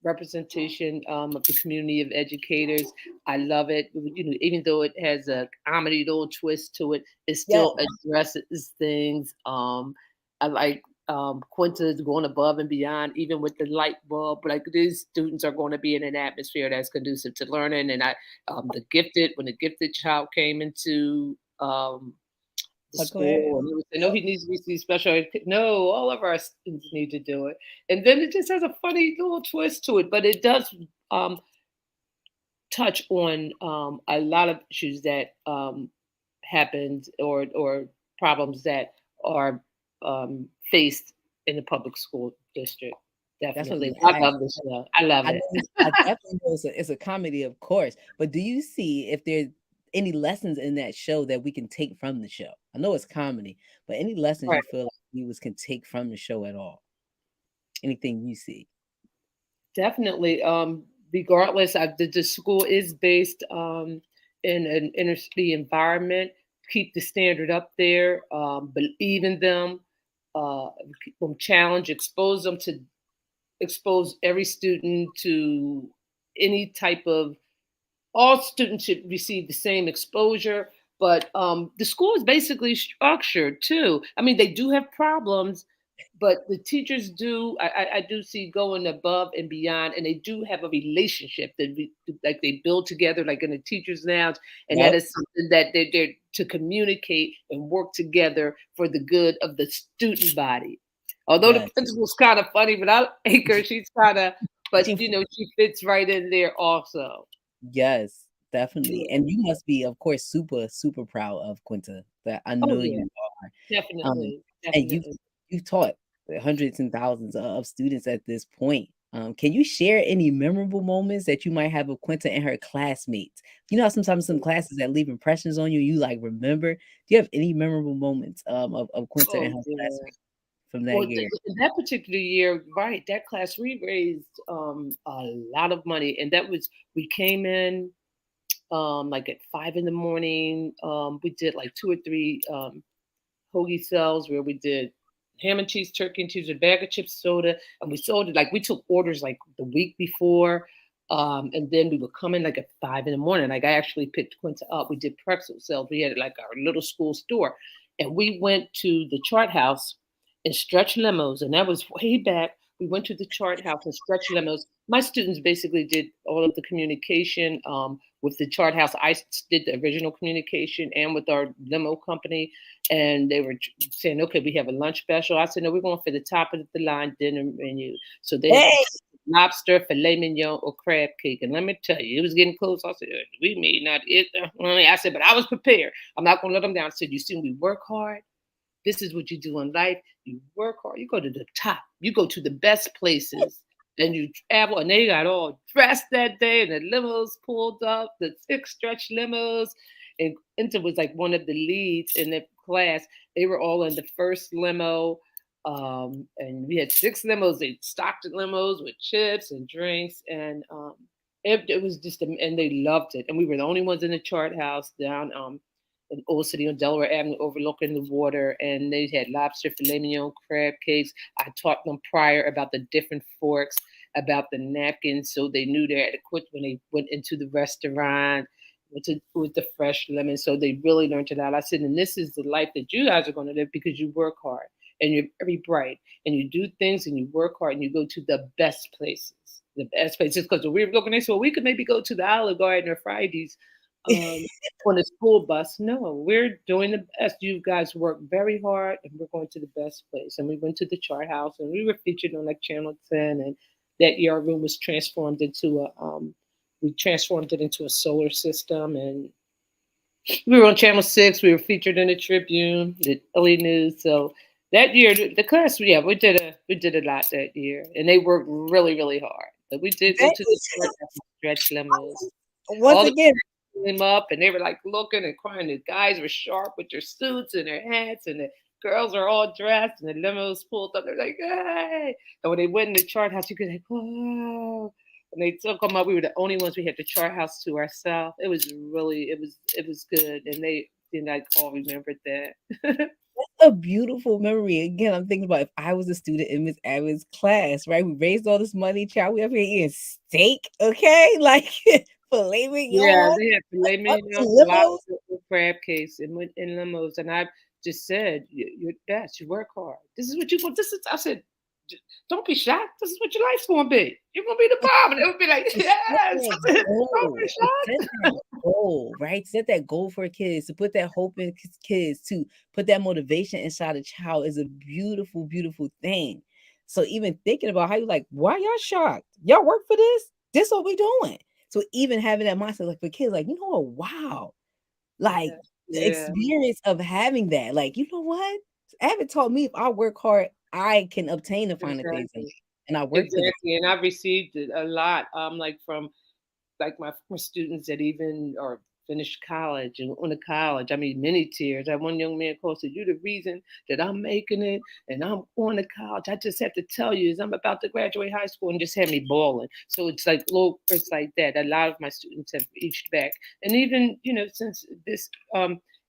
representation of the community of educators. I love it. Even though it has a comedy little twist to it, it Yeah. still addresses things. I like Quinta going above and beyond, even with the light bulb. Like these students are going to be in an atmosphere that's conducive to learning. And when the gifted child came into the acclaimed. school, and they would say, "No, he needs to receive special education." No, all of our students need to do it. And then it just has a funny little twist to it, but it does um, touch on a lot of issues that happened or problems that are faced in the public school district. Definitely, Definitely. I love this show. I love I it. know I definitely know it's a comedy, of course. But do you see if there's any lessons in that show that we can take from the show? I know it's comedy, but any lessons Right. you feel like viewers can take from the show at all? Anything you see? Definitely. Regardless, the school is based in an inner city environment. Keep the standard up there. Believe in them. Keep them challenge. Expose every student to any type of. All students should receive the same exposure. But the school is basically structured too. I mean, they do have problems, but the teachers do. I do see going above and beyond, and they do have a relationship that like they build together, like in the teachers' lounge, and that Yep. is something that they're there to communicate and work together for the good of the student body. Although the Yes. principal's kind of funny, but I like her. She's kind of, but She she fits right in there also. Yes, definitely. Yeah. And you must be, of course, super, super proud of Quinta. That I Oh know yeah, you are. definitely, And definitely. you've taught hundreds and thousands of students at this point. Can you share any memorable moments that you might have with Quinta and her classmates? You know how sometimes some classes that leave impressions on you, you like remember. Do you have any memorable moments of Quinta and Oh her yeah. classmates from that Well, year? in that particular year, right, that class we raised a lot of money, and that was we came in like at 5 in the morning. We did like two or three hoagie cells where we did ham and cheese, turkey and cheese, a bag of chips, soda, and we sold it like we took orders like the week before. And then we would come in like at 5 in the morning. Like I actually picked Quinta up. We did pretzel sales. We had like our little school store. And we went to the chart house and stretch limos. And that was way back. We went to the chart house and stretch limos. My students basically did all of the communication with the chart house. I did the original communication and with our limo company, and they were saying, "Okay, we have a lunch special." I said, "No, we're going for the top of the line dinner menu." So they had the Hey, lobster, filet mignon, or crab cake. And let me tell you, it was getting close. I said, "We may not eat." I said, "But I was prepared. I'm not going to let them down." I said, "You see, we work hard. This is what you do in life. You work hard. You go to the top. You go to the best places." And you travel, and they got all dressed that day, and the limos pulled up, the six stretch limos, and Inta was like one of the leads in the class. They were all in the first limo, and we had six limos. They stocked the limos with chips and drinks, and it was just, and they loved it. And we were the only ones in the chart house down in Old City on Delaware Avenue, overlooking the water. And they had lobster, filet mignon, crab cakes. I taught them prior about the different forks, about the napkins, so they knew they had to quit when they went into the restaurant. With the fresh lemon, so they really learned it out. I said, and this is the life that you guys are going to live because you work hard and you're very bright and you do things and you work hard and you go to the best places. The best places, because we were looking, they said, well, we could maybe go to the Olive Garden or Fridays on a school bus. No, we're doing the best. You guys work very hard and we're going to the best place. And we went to the chart house and we were featured on like Channel 10. And that year our room was transformed into we transformed it into a solar system. And we were on Channel 6. We were featured in the Tribune, the LA News. So that year, the class, yeah, we did a lot that year. And they worked really, really hard. But we did go that to the is chart house and stretch limos. once All the again. came up and they were like looking and crying. The guys were sharp with their suits and their hats, and the girls are all dressed, and the limos pulled up. They're like, "Hey!" And when they went in the chart house, you could like, "Whoa!" And they took them up. We were the only ones. We had the chart house to ourselves. It was really, it was good, and I all remembered that. A beautiful memory. Again, I'm thinking about if I was a student in Miss Abbott's class, right? We raised all this money, child. We up here eating steak, okay? Like filet Yeah, mignon, they had filet up to mignon, limos. lobster, and crab cakes, and went in limos. And I just said, You're best. You work hard. This is what you want." This is." I said, Don't be shocked. This is what your life's going to be. You're going to be the bomb. And it would be like, To set yes, that don't be goal, to set shocked. that goal, right? Set that goal for kids, to put that hope in kids, to put that motivation inside a child is a beautiful, beautiful thing. So even thinking about how you like, why y'all shocked? Y'all work for this? This what we doing. So even having that mindset, like for kids, like, you know what? Wow. Like Yeah. the Yeah, experience of having that, like, you know what? Abbott taught me if I work hard, I can obtain the finer things in life, exactly. and I work for this. Exactly. And I've received it a lot. Like from like my students that even or finished college and on to college. I mean, many tears. I had one young man called said, "You the reason that I'm making it and I'm going to college. I just have to tell you, is I'm about to graduate high school," and just had me bawling. So it's like little it's like that. A lot of my students have reached back, and even since this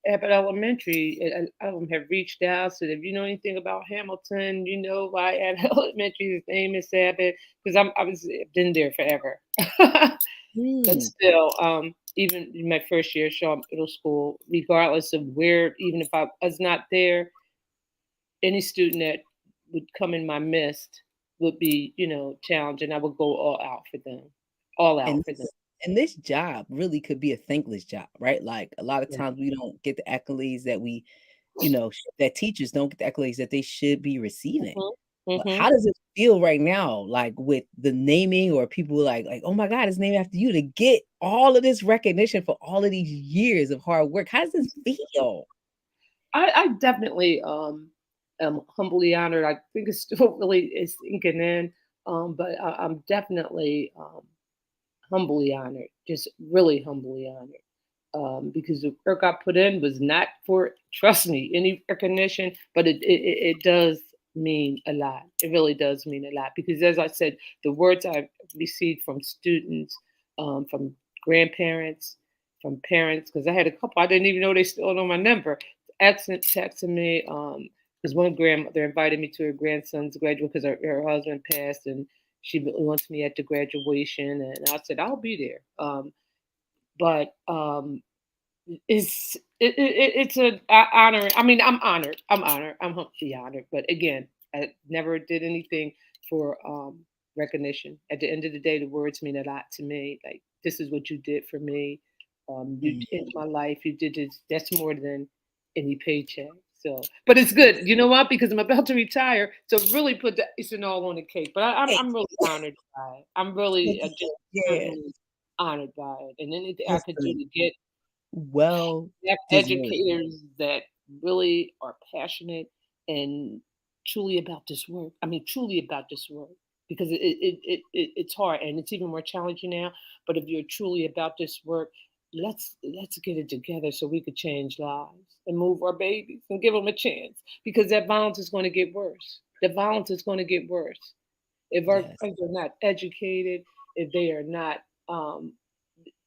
Abbott Elementary, a lot of them have reached out. So if you know anything about Hamilton, you know why Abbott Elementary is famous Abbott because I was been there forever. But Mm, still, even in my first year, Shaw Middle School, regardless of where, even if I was not there, any student that would come in my midst would be, challenged, and I would go all out and for them. this job really could be a thankless job, right? Like a lot of Yeah. times we don't get the accolades that we, that teachers don't get the accolades that they should be receiving. Mhm. But Mhm. how does it feel right now, like with the naming or people like, oh my God, it's named after you to get all of this recognition for all of these years of hard work? How does this feel? I definitely am humbly honored. I think it's still really is sinking in, but I'm definitely humbly honored, just really humbly honored. Because the work I put in was not for, trust me, any recognition, but it does mean a lot. It really does mean a lot because, as I said, the words I've received from students, from grandparents, from parents, because I had a couple I didn't even know they still know my number, accent texting me. Because one grandmother invited me to her grandson's graduate because her husband passed and she really wants me at the graduation, and I said I'll be there. But it's an honor. I mean, I'm honored. I'm honored. I'm humbly honored. But again, I never did anything for recognition. At the end of the day, the words mean a lot to me. Like this is what you did for me. You Mm, changed my life. You did this. That's more than any paycheck. So, but it's good. You know what? Because I'm about to retire, so really put the icing all on the cake. But I'm really honored by it. I'm really just yeah, personally honored by it, and anything I could do listen, to get well deserved. educators that really are passionate and truly about this work. I mean, truly about this work because it's hard and it's even more challenging now. But if you're truly about this work, let's get it together so we could change lives and move our babies and give them a chance because that violence is going to get worse. The violence is going to get worse if our Yes. kids are not educated, if they are not um,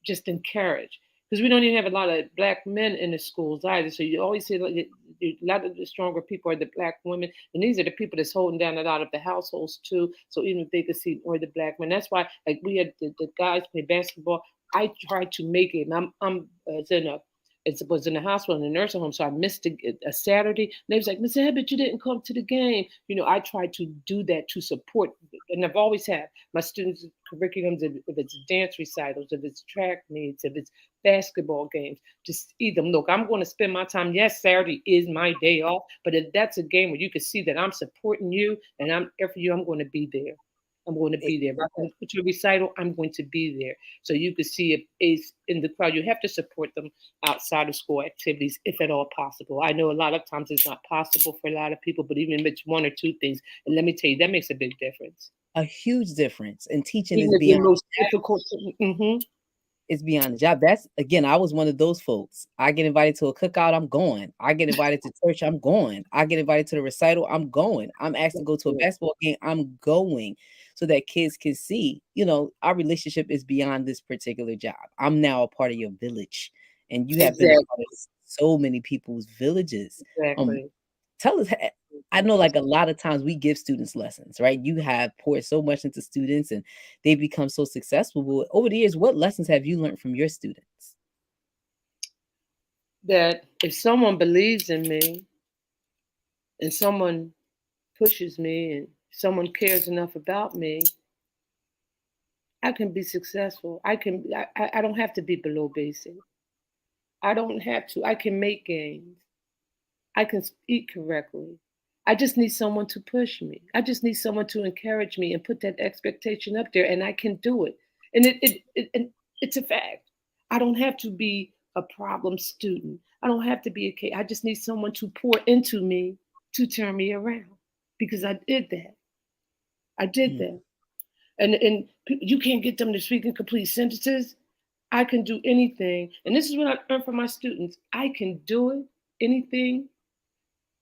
just encouraged because we don't even have a lot of black men in the schools either. So you always see like, a lot of the stronger people are the black women, and these are the people that's holding down a lot of the households too. So even if they could see more of the black men, that's why like we had the guys play basketball. I tried to make it. And I'm it's in a it was in the hospital in a nursing home, so I missed a Saturday. And they was like, "Miss Abbott, you didn't come to the game." I tried to do that to support, and I've always had my students' curriculums, if it's dance recitals, if it's track meets, if it's basketball games, just eat them. Look, I'm going to spend my time. Yes, Saturday is my day off, but if that's a game where you can see that I'm supporting you and I'm there for you, I'm going to be there. I'm going to be there. If I'm going to put your recital, I'm going to be there. So you can see if Ace in the crowd. You have to support them outside of school activities, if at all possible. I know a lot of times it's not possible for a lot of people, but even if it's one or two things, and let me tell you, that makes a big difference. A huge difference, and teaching Even is if the beyond most difficult. Mm-hmm. it's beyond the job. That's again, I was one of those folks. I get invited to a cookout, I'm going. I get invited to church, I'm going. I get invited to the recital, I'm going. I'm asked to go to a basketball game, I'm going. So that kids can see, our relationship is beyond this particular job. I'm now a part of your village, and you have been a part Exactly. of so many people's villages. Um, Exactly. Tell us, I know like a lot of times we give students lessons, right? You have poured so much into students and they become so successful. But over the years, what lessons have you learned from your students? That if someone believes in me and someone pushes me and someone cares enough about me, I can be successful. I don't have to be below basic. I don't have to. I can make gains. I can speak correctly. I just need someone to push me. I just need someone to encourage me and put that expectation up there, and I can do it. And it's a fact. I don't have to be a problem student. I don't have to be a kid. I just need someone to pour into me to turn me around because I did that. I did Mm. that. And you can't get them to speak in complete sentences. I can do anything. And this is what I learned from my students. I can do it, anything.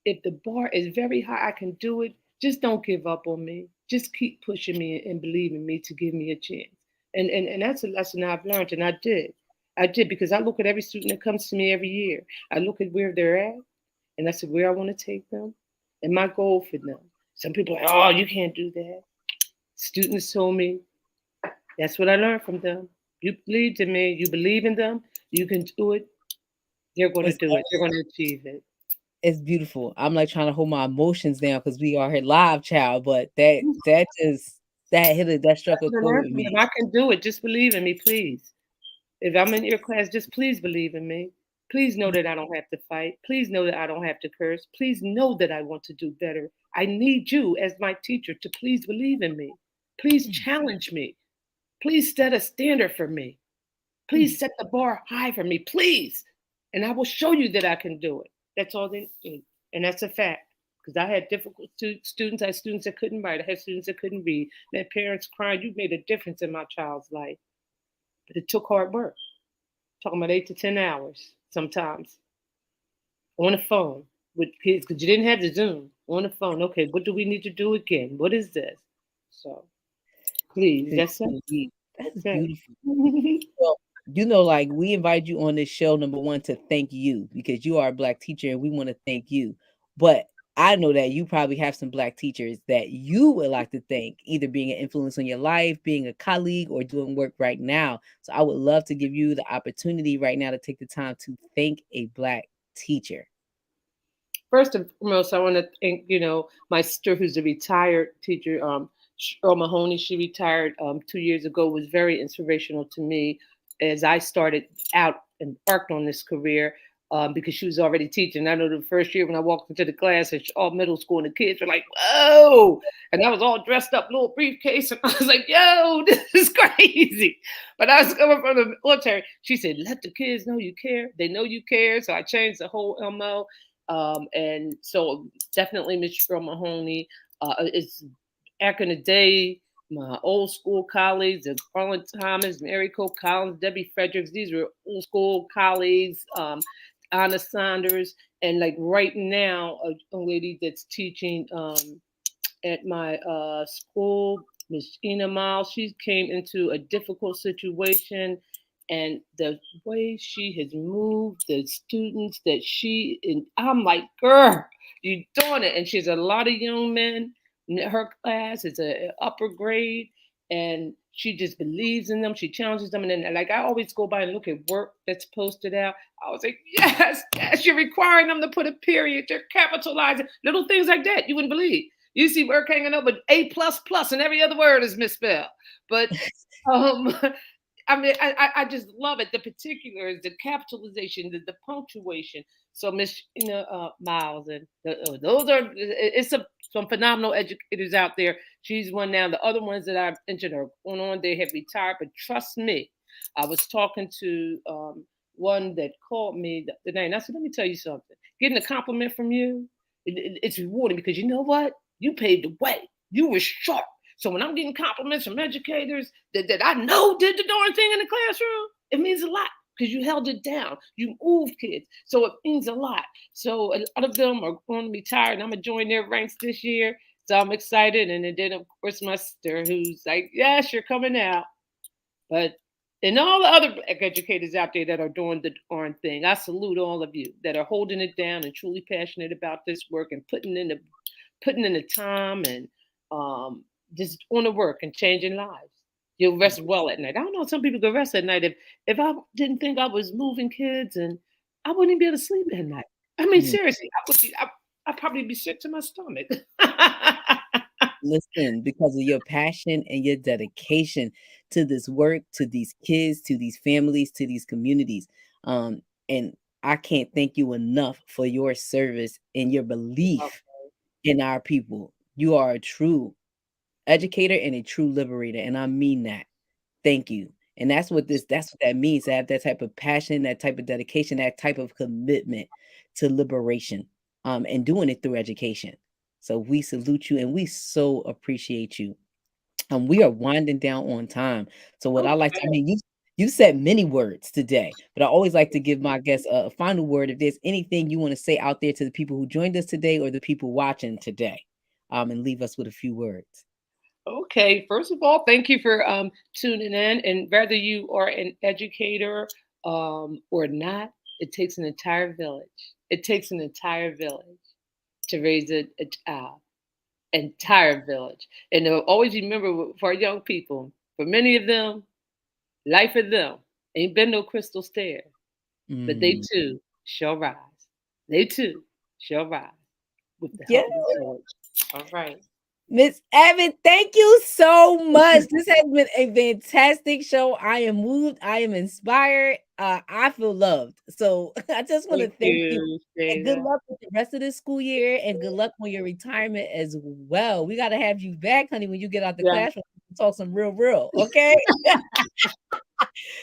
If the bar is very high, I can do it. Just don't give up on me. Just keep pushing me and believing me to give me a chance. And that's a lesson I've learned, and I did. I did because I look at every student that comes to me every year. I look at where they're at, and I said where I want to take them, and my goal for them. Some people are like, oh, you can't do that. Students told me that's what I learned from them. You believed in me. You believe in them. You can do it. They're going to It's do it. They're going to achieve it. it's beautiful. I'm like trying to hold my emotions down because we are here live, child. But that just that hit it, that struck That's a what I chord learned with from them. me. I can do it. Just believe in me, please. If I'm in your class, just please believe in me. Please know that I don't have to fight. Please know that I don't have to curse. Please know that I want to do better. I need you as my teacher to please believe in me. Please Mm, challenge me. Please set a standard for me. mm. Please set the bar high for me, please. And I will show you that I can do it. That's all they need. And that's a fact. Because I had difficult students. I had students that couldn't write. I had students that couldn't read. I had parents crying. You made a difference in my child's life. But it took hard work. Talking about 8 to 10 hours sometimes on the phone with kids because you didn't have the Zoom on the phone. Okay, what do we need to do again? What is this? So please, It's that's it. sweet. That's That's it. beautiful. Well, like we invite you on this show, number one, to thank you because you are a Black teacher and we want to thank you. But I know that you probably have some Black teachers that you would like to thank, either being an influence on your life, being a colleague, or doing work right now. So I would love to give you the opportunity right now to take the time to thank a Black teacher. First and foremost, I want to thank, my sister who's a retired teacher, Earl Mahoney. She retired 2 years ago, was very inspirational to me as I started out and embarked on this career because she was already teaching. I know the first year when I walked into the class at all middle school and the kids were like, whoa. And I was all dressed up, little briefcase. And I was like, yo, this is crazy. But I was coming from the military. She said, let the kids know you care. They know you care. So I changed the whole MO. And so definitely Miss Mahoney. It's back in the day, my old school colleagues, Carlin Thomas, Mary Cole Collins, Debbie Fredericks, these were old school colleagues, Anna Saunders, and like right now, a young lady that's teaching at my school, Miss Ina Miles. She came into a difficult situation, and the way she has moved the students that and I'm like, girl, you doing it. And she has a lot of young men in her class. It's a upper grade, and she just believes in them. She challenges them, and then like I always go by and look at work that's posted out. I was like, yes, yes, you're requiring them to put a period. You're capitalizing little things like that. You wouldn't believe. You see work hanging up with A plus plus, and every other word is misspelled. But um, I mean, I just love it. The particulars, the capitalization, the punctuation. So Miss Miles, and those are some phenomenal educators out there. She's one now. The other ones that I've mentioned are going on. They have retired, but trust me, I was talking to one that called me the day, and I said, "Let me tell you something. Getting a compliment from you, it's rewarding because you know what? You paved the way. You were sharp. So when I'm getting compliments from educators that I know did the darn thing in the classroom, it means a lot because you held it down. You moved kids. So it means a lot. So a lot of them are going to be tired, and I'm going to join their ranks this year. So I'm excited. And then, of course, my sister who's like, yes, you're coming out. But and all the other Black educators out there that are doing the darn thing, I salute all of you that are holding it down and truly passionate about this work and putting in the time and just on the work and changing lives. You'll rest well at night. I don't know. Some people could rest at night if I didn't think I was moving kids, and I wouldn't be able to sleep at night. I mean, Mm. seriously, I'd probably be sick to my stomach. Listen, because of your passion and your dedication to this work, to these kids, to these families, to these communities. And I can't thank you enough for your service and your belief in our people. You are a true educator and a true liberator, and I mean that. Thank you. And that's what that means, to have that type of passion, that type of dedication, that type of commitment to liberation, and doing it through education. So we salute you and we so appreciate you. We are winding down on time. So what I like to, I Okay. mean, you said many words today, but I always like to give my guests a final word. If there's anything you want to say out there to the people who joined us today or the people watching today, and leave us with a few words. Okay, first of all, thank you for tuning in. And whether you are an educator or not, it takes an entire village. It takes an entire village to raise a child. Entire village. And always remember for our young people, for many of them, life of them ain't been no crystal stair, but they Mm. too shall rise. They too shall rise with the Yeah. help of the Lord. All right. Miss Abbott, thank you so much. This has been a fantastic show. I am moved. I am inspired. I feel loved. So I just want to Thank thank you. you, And good Shayna. luck with the rest of this school year and good luck on your retirement as well. We got to have you back, honey, when you get out the Yeah. classroom. Talk some real, okay?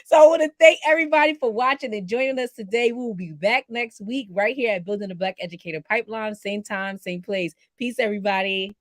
So I want to thank everybody for watching and joining us today. We will be back next week right here at Building the Black Educator Pipeline. Same time, same place. Peace, everybody.